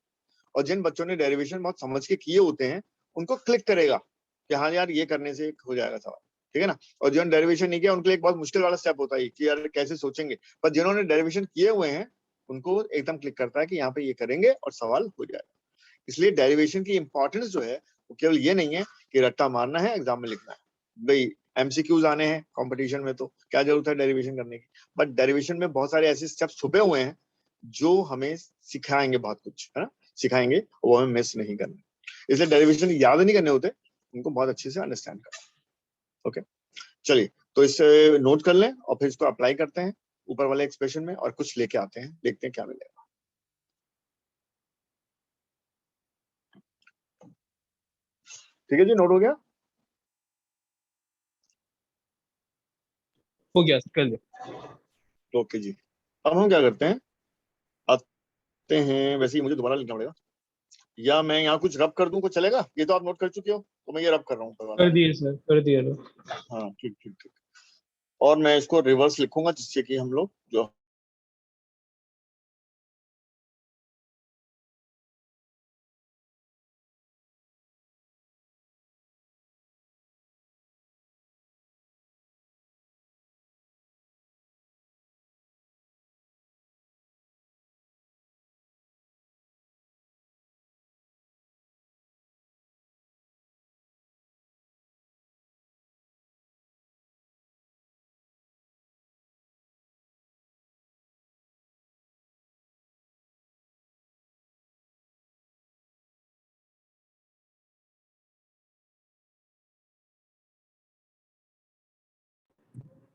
और जिन बच्चों ने डेरिवेशन बहुत समझ के किए होते हैं उनको क्लिक करेगा कि हाँ यार ये करने से हो जाएगा सवाल, ठीक है ना। और जिन्होंने डेरिवेशन नहीं किया उनके लिए एक बहुत मुश्किल वाला स्टेप होता है कि यार कैसे सोचेंगे, पर जिन्होंने डेरिवेशन किए हुए हैं उनको एकदम क्लिक करता है कि यहाँ पे ये करेंगे और सवाल हो जाएगा। इसलिए डेरिवेशन की इंपॉर्टेंस जो है वो केवल ये नहीं है कि रट्टा मारना है, एग्जाम में लिखना है। भाई एमसीक्यूज आने हैं कंपटीशन में, तो क्या जरूरत है डेरिवेशन करने की? बट डेरिवेशन में बहुत सारे ऐसे स्टेप्स छुपे हुए हैं जो हमें सिखाएंगे बहुत कुछ, है ना, सिखाएंगे, वो हमें मिस नहीं करना। इसलिए डेरिवेशन याद नहीं करने होते, उनको बहुत अच्छे से अंडरस्टैंड करना। ओके, चलिए तो इसे नोट कर लें और फिर इसको अप्लाई करते हैं ऊपर वाले एक्सप्रेशन में, और कुछ लेके आते हैं, देखते हैं क्या मिलेगा। ठीक है जी, नोट हो गया? हो गया सर, कर लिया। ओके जी, अब हम क्या करते हैं, आते हैं, वैसे ही मुझे दोबारा लिखना पड़ेगा, या मैं यहाँ कुछ रब कर दूं, कुछ चलेगा? ये तो आप नोट कर चुके हो, तो मैं ये रब कर रहा हूँ ऊपर वाला, कर है ना। दिए सर, कर दिया लो। हाँ ठीक ठीक ठीक। और मैं इसको रिवर्स लिखूंगा जिससे कि हम लोग जो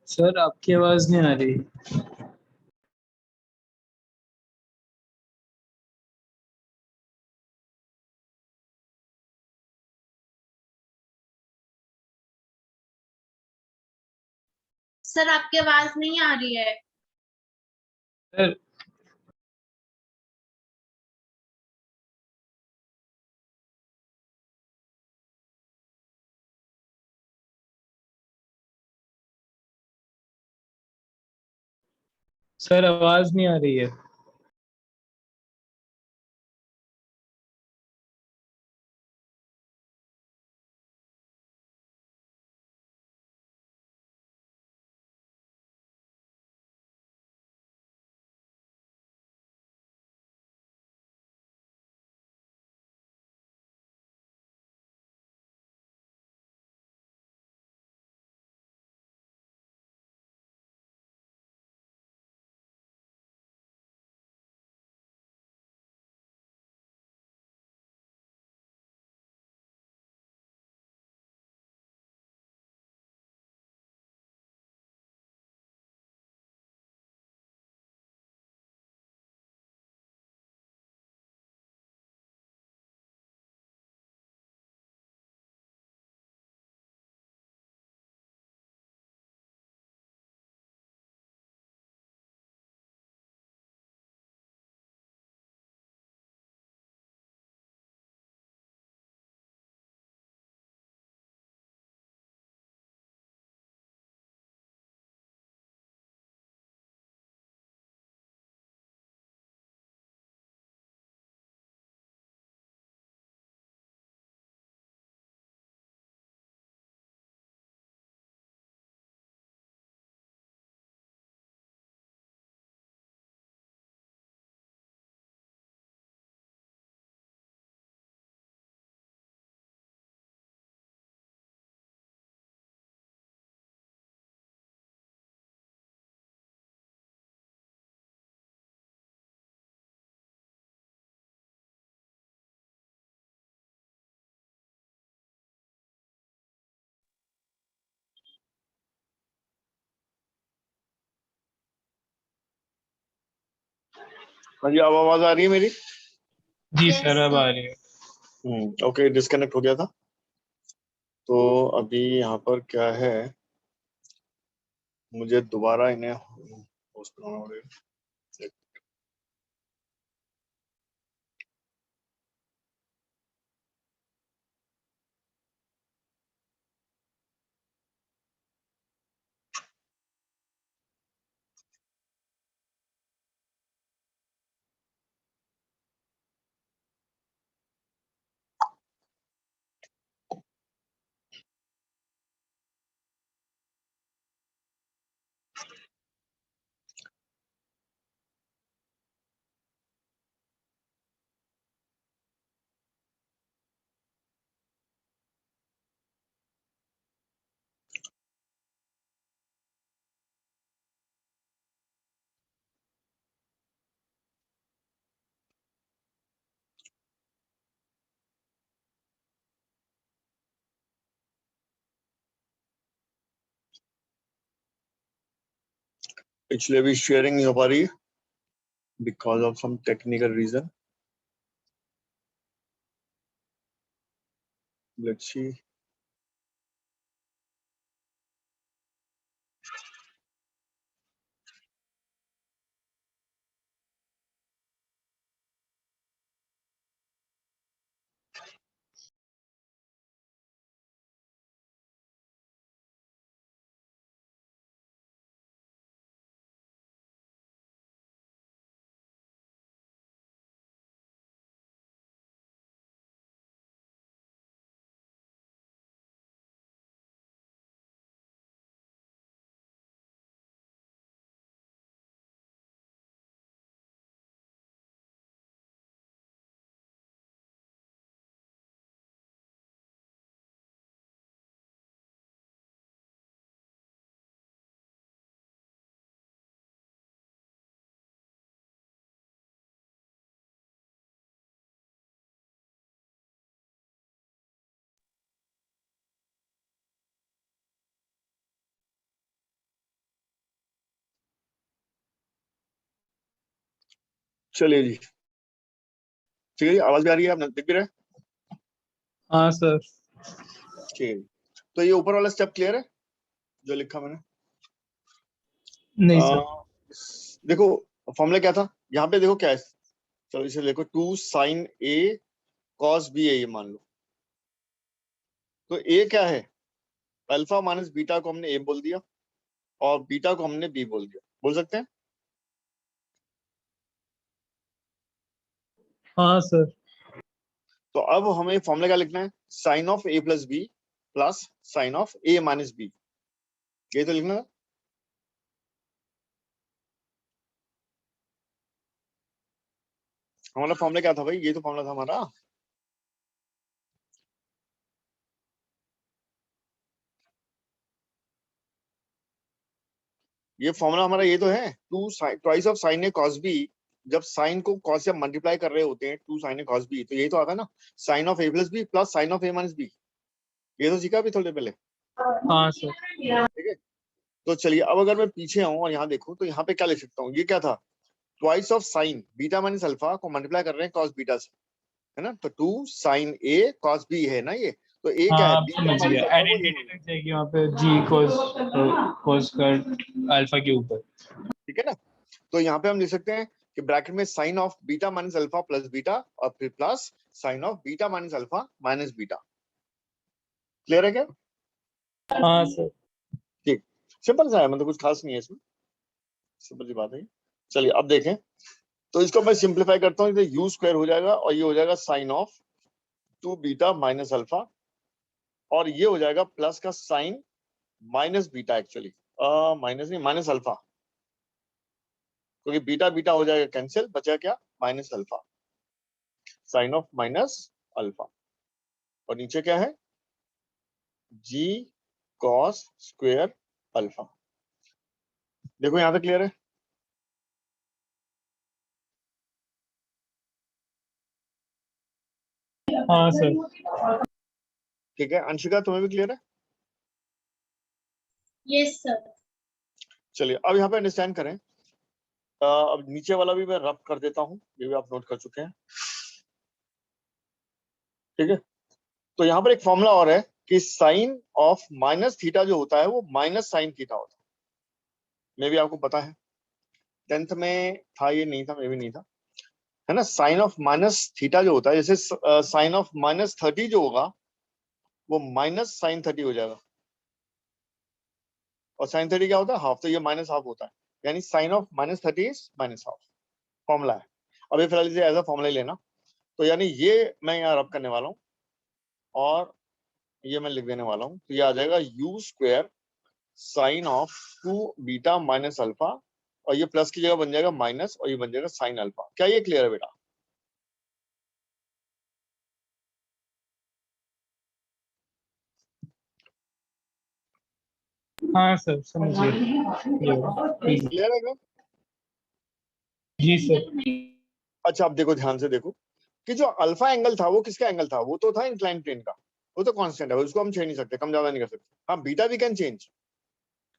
सर आपकी आवाज नहीं आ रही। सर आपकी आवाज नहीं आ रही है। सर सर आवाज नहीं आ रही है। हाँ जी, अब आवाज आ रही है मेरी? जी Yes, सर, अब sir. आ रही है। ओके, डिस्कनेक्ट हो गया था। तो अभी यहाँ पर क्या है, मुझे दोबारा इन्हें होस्ट करना पड़ेगा। एक्चुअली अभी शेयरिंग नहीं हो पा रही है because of some technical reason. Let's see. चलिए जी, ठीक है जी, आवाज भी आ रही है, आप दिख भी रहे हैं? हाँ सर। ठीक है जी। तो ये ऊपर वाला स्टेप क्लियर है जो लिखा मैंने? नहीं सर। देखो फॉर्मूला क्या था यहाँ पे, देखो क्या है, चलो इसे देखो, 2 sin A cos B है ये मान लो। तो A क्या है, अल्फा माइनस बीटा को हमने A बोल दिया और बीटा को हमने B बोल दिया, बोल सकते हैं? हाँ सर। तो अब हमें फॉर्मूला क्या लिखना है, sine of A plus b plus sine of A minus b, ये तो लिखना है। हमारा फॉर्मूला क्या था भाई, ये तो फॉर्मूला था हमारा। ये फॉर्मूला हमारा ये तो है, two twice of sine a cos b. जब साइन को कॉस से मल्टीप्लाई कर रहे होते हैं, two sine a cos b, तो यही तो आता है ना, sine of a plus b plus sine of a minus b. ये तो सीखा अभी थोड़े पहले, हाँ सर। ठीक है। तो चलिए अब अगर मैं पीछे आऊं और यहाँ देखूं तो यहाँ पे क्या लिख सकता हूँ, ये क्या था, twice of sine beta minus alpha को मल्टीप्लाई कर रहे हैं कॉस बीटा से, है ना। तो two sine a cos b है ना ये, तो ए क्या है, हाँ, अब बीटा समझ माइनस गया, अल्फा को ये आइडेंटिटी मान लो, लग जाएगी वहाँ पे जी कोस का अल्फा के ऊपर। ठीक है ना। तो यहाँ पे हम लिख सकते हैं कि ब्रैकेट में sine of beta minus alpha plus beta और फिर plus sine of beta minus alpha minus beta. Clear है क्या? हाँ सर। ठीक, सिंपल सा है, मतलब कुछ खास नहीं है इसमें, सिंपल सी बात है। चलिए अब देखें, तो इसको मैं सिंप्लीफाई करता हूँ, यू स्क्वायर हो जाएगा और ये हो जाएगा sine of 2 beta minus alpha, और ये हो जाएगा प्लस का sine minus beta, actually minus नहीं माइनस अल्फा, क्योंकि बीटा बीटा हो जाएगा कैंसिल, बचा क्या, minus alpha, sine of minus alpha, और नीचे क्या है, जी कॉस स्क्वायर अल्फा। देखो यहां तक क्लियर है? हाँ सर। ठीक है, अंशिका तुम्हें भी क्लियर है? Yes, sir. चलिए अब यहाँ पे अंडरस्टैंड करें, अब नीचे वाला भी मैं रब कर देता हूँ, ये भी आप नोट कर चुके हैं, ठीक है। तो यहाँ पर एक फॉर्मूला और है कि साइन ऑफ माइनस थीटा जो होता है वो माइनस साइन थीटा होता है। मे भी आपको पता है, 10th में था, ये नहीं था, मे भी नहीं था, है ना। साइन ऑफ माइनस थीटा जो होता है, जैसे साइन ऑफ माइनस 30 जो होगा वो माइनस साइन 30 हो जाएगा, और साइन 30 क्या होता है, हाफ, तो ये माइनस हाफ होता है, यानी sine of minus 30 is minus half. Formula है, अभी फिलहाल इसे एज अ फॉर्मूला ही लेना। तो यानी ये मैं यहाँ रब करने वाला हूँ और ये मैं लिख देने वाला हूँ, तो ये आ जाएगा u square sign of 2 beta minus alpha, और ये प्लस की जगह बन जाएगा माइनस, और ये बन जाएगा साइन अल्फा। क्या ये क्लियर है बेटा? हाँ सर समझिए। ये क्लियर है क्या? जी सर। अच्छा, अब देखो, ध्यान से देखो कि जो अल्फा एंगल था वो किसका एंगल था, वो तो था इंक्लाइन प्लेन का, वो तो कांस्टेंट है, उसको हम छेड़ नहीं सकते, कम ज्यादा नहीं कर सकते। हाँ, beta V can change,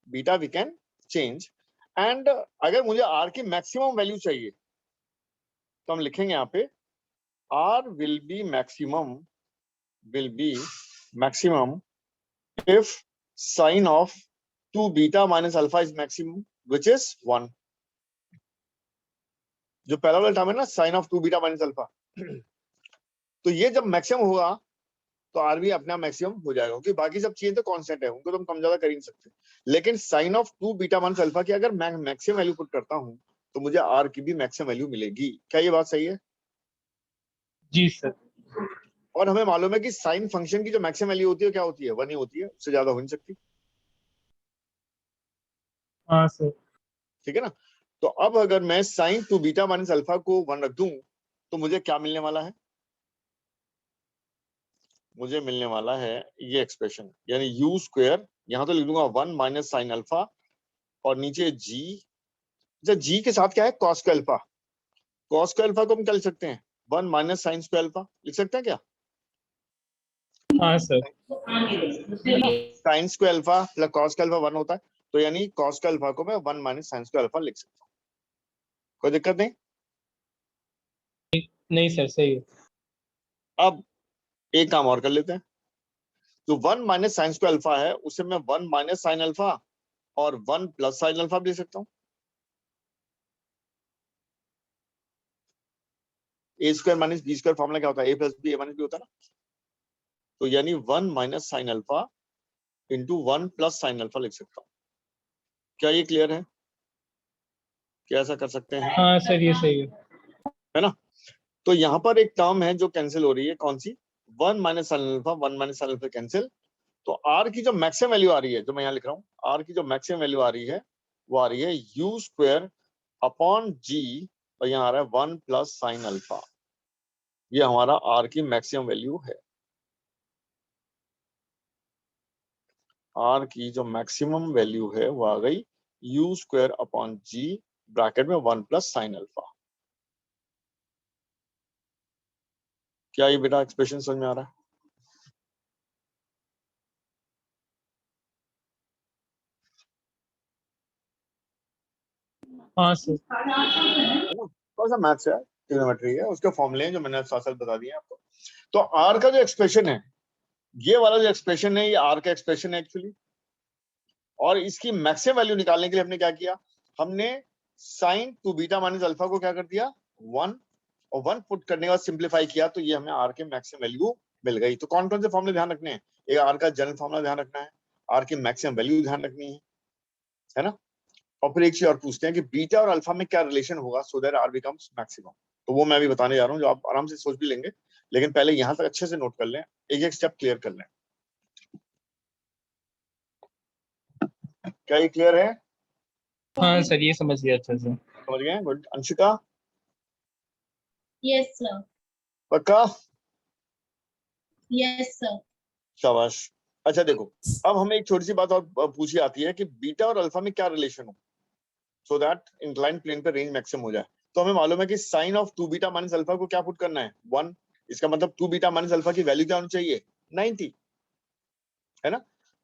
beta V can change, and अगर मुझे आर की मैक्सिमम वैल्यू चाहिए तो हम लिखेंगे यहाँ पे R will be maximum if sin of 2 beta minus alpha is maximum, which is 1. जो पहला वाला टर्म है ना, sin of 2 beta minus alpha, तो ये जब मैक्सिमम होगा तो आर भी अपना मैक्सिमम हो जाएगा, क्योंकि बाकी सब चीजें तो कांस्टेंट है, उनको तो हम कम ज्यादा कर ही नहीं सकते। लेकिन sin of 2 beta minus alpha की अगर मैं मैक्सिमम वैल्यू पुट करता हूं तो मुझे आर की भी मैक्सिमम वैल्यू मिलेगी। क्या ये बात सही है? जी सर। और हमें मालूम है कि साइन फंक्शन की जो मैक्सिमम वैल्यू होती है क्या होती है, 1 ही होती है, उससे ज्यादा हो नहीं सकती, हाँ सर। ठीक है ना। तो अब अगर मैं साइन 2 बीटा माइनस अल्फा को 1 रख दूं तो मुझे क्या मिलने वाला है? मुझे मिलने वाला है ये एक्सप्रेशन, यानी यू स्क्वायर, यहां तो लिख दूंगा 1 माइनस साइन अल्फा, और नीचे जी, जी के साथ क्या है, cos square alpha. Cos square alpha को हम क्या लिख सकते हैं, 1 माइनस साइन स्क्वायर अल्फा लिख सकते हैं क्या, हाँ सर। है ना। Sine square alpha plus cos square alpha 1 होता है, तो यानी कॉस स्क्वायर अल्फा को मैं 1 माइनस साइन स्क्वायर अल्फा लिख सकता हूँ। कोई दिक्कत नहीं? नहीं सर, सही है। अब एक काम और कर लेते हैं, जो 1 माइनस साइन स्क्वायर अल्फा है उसे मैं 1 माइनस साइन अल्फा और 1 प्लस साइन अल्फा भी लिख सकता हूँ। A square minus b square formula क्या होता है, a plus b a minus b होता है ना। तो यानी 1 minus sine alpha into 1 plus sine alpha लिख सकता हूँ। क्या ये क्लियर है? क्या ऐसा कर सकते हैं? हाँ सर, ये सही है ना। तो यहाँ पर एक टर्म है जो कैंसिल हो रही है, कौन सी, 1 minus sine alpha, 1 minus sine alpha cancel. तो आर की जो मैक्सिमम वैल्यू आ रही है, जो मैं यहाँ लिख रहा हूँ, आर की जो मैक्सिमम वैल्यू आ रही है वो आ रही है यू स्क्वायर अपॉन जी, और यहाँ आ रहा है 1 प्लस साइन अल्फा। ये हमारा आर की मैक्सिमम वैल्यू है। आर की जो मैक्सिमम वैल्यू है वो आ गई u square upon g bracket में 1 प्लस साइन अल्फा। क्या ये बेटा एक्सप्रेशन समझ में आ रहा है? है। हाँ सर। कौन सा मैथ्स है, ट्रिग्नोमेट्री है, उसके फॉर्मूले हैं जो मैंने साथ साथ बता दिए आपको। तो आर का जो एक्सप्रेशन है, ये वाला जो एक्सप्रेशन है, ये आर का एक्सप्रेशन है एक्चुअली, और इसकी मैक्सिमम वैल्यू निकालने के लिए हमने क्या किया, हमने साइन 2 बीटा माइनस अल्फा को क्या कर दिया, 1, और 1 पुट करने के बाद सिंप्लीफाई किया, तो ये हमें आर के मैक्सिमम वैल्यू मिल गई। तो कौन कौन से फॉर्मूले ध्यान रखने हैं, एक आर का जनरल फॉर्मूला ध्यान रखना है, आर की मैक्सिमम वैल्यू ध्यान रखनी है ना। और फिर एक चीज और पूछते हैं कि बीटा और अल्फा में क्या रिलेशन होगा so that R becomes maximum. तो वो मैं भी बताने जा रहा हूँ, जो आप आराम से सोच भी लेंगे, लेकिन पहले यहां तक अच्छे से नोट कर लें, एक एक स्टेप क्लियर कर लें। क्या ये क्लियर है? हाँ सर, ये समझ गया अच्छे से। समझ गए? गुड। Anshika, yes sir. पक्का? Yes sir. शाबाश। अच्छा देखो, अब हमें एक छोटी सी बात और पूछी आती है कि बीटा और अल्फा में क्या रिलेशन हो सो दैट इंक्लाइन प्लेन पे रेंज मैक्सिमम हो जाए। तो हमें मालूम है कि sine of 2 beta minus alpha को क्या पुट करना है, 1। इसका मतलब 2 बीटा माइनस अल्फा की वैल्यू क्या होनी चाहिए, 90, है ना।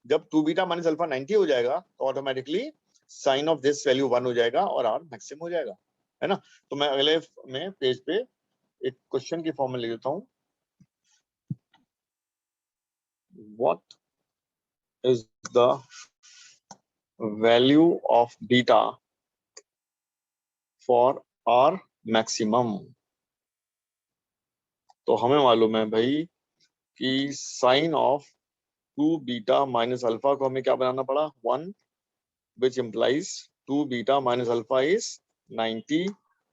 जब 2 बीटा माइनस अल्फा 90 हो जाएगा तो automatically sine of this value 1 हो जाएगा और आर मैक्सिमम हो जाएगा। है ना। तो मैं अगले में पेज पे एक क्वेश्चन की फॉर्म में लिख देता हूँ, what is the value of beta for R maximum. तो हमें मालूम है भाई कि sine of 2 beta minus alpha को हमें क्या बनाना पड़ा, 1, which implies 2 beta minus alpha is 90।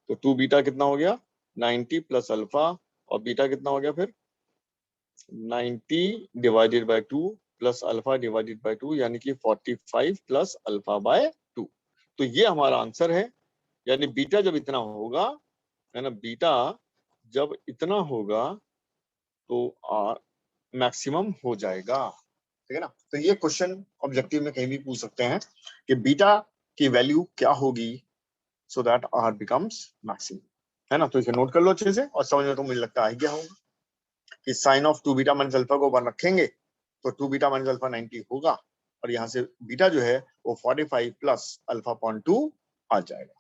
तो 2 बीटा कितना हो गया, 90 प्लस अल्फा, और बीटा कितना हो गया फिर 90 divided by 2 plus alpha divided by 2, यानी कि 45 प्लस अल्फा बाय 2। तो ये हमारा आंसर है। यानी बीटा जब इतना होगा, है ना, बीटा जब इतना होगा तो आर मैक्सिमम हो जाएगा। ठीक है ना। तो ये क्वेश्चन ऑब्जेक्टिव में कहीं भी पूछ सकते हैं कि बीटा की वैल्यू क्या होगी so that R becomes maximum, है ना। तो इसे नोट कर लो अच्छे से, और समझ में तो मुझे लगता है क्या होगा कि sine of 2 beta minus alpha को 1 रखेंगे तो 2 बीटा माइनस अल्फा 90 होगा, और यहाँ से बीटा जो है वो 45 प्लस अल्फा पॉइंट 2 आ जाएगा।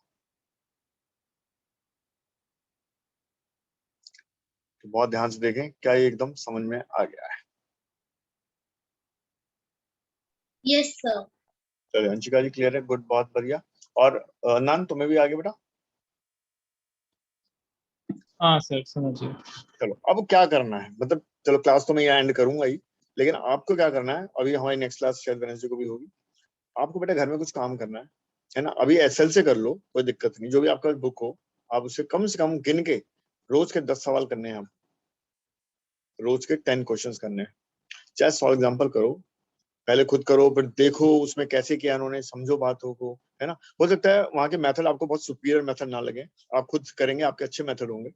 तो बहुत ध्यान से देखें, क्या ये एकदम समझ में आ गया है। Yes sir. चलिए अंशिका जी क्लियर है, गुड, बहुत बढ़िया। और नान तुम्हें भी आगे बेटा। हाँ सर समझिए। चलो अब क्या करना है, मतलब चलो क्लास तो मैं यहाँ एंड करूंगा ही, लेकिन आपको क्या करना है, अभी हमारी नेक्स्ट क्लास शायद वेडनेसडे को भी होगी, आपको बेटा घर में कुछ काम करना है ना। अभी एसएल से कर लो, कोई दिक्कत नहीं, जो भी आपका बुक हो आप उससे कम गिन के रोज के 10 सवाल करने हैं, आप रोज के 10 क्वेश्चंस करने हैं, चाहे 100 एग्जाम्पल करो, पहले खुद करो फिर देखो उसमें कैसे किया उन्होंने, समझो बातों को, है ना। हो सकता है वहां के मेथड आपको बहुत सुपीरियर मेथड ना लगे, आप खुद करेंगे आपके अच्छे मेथड होंगे,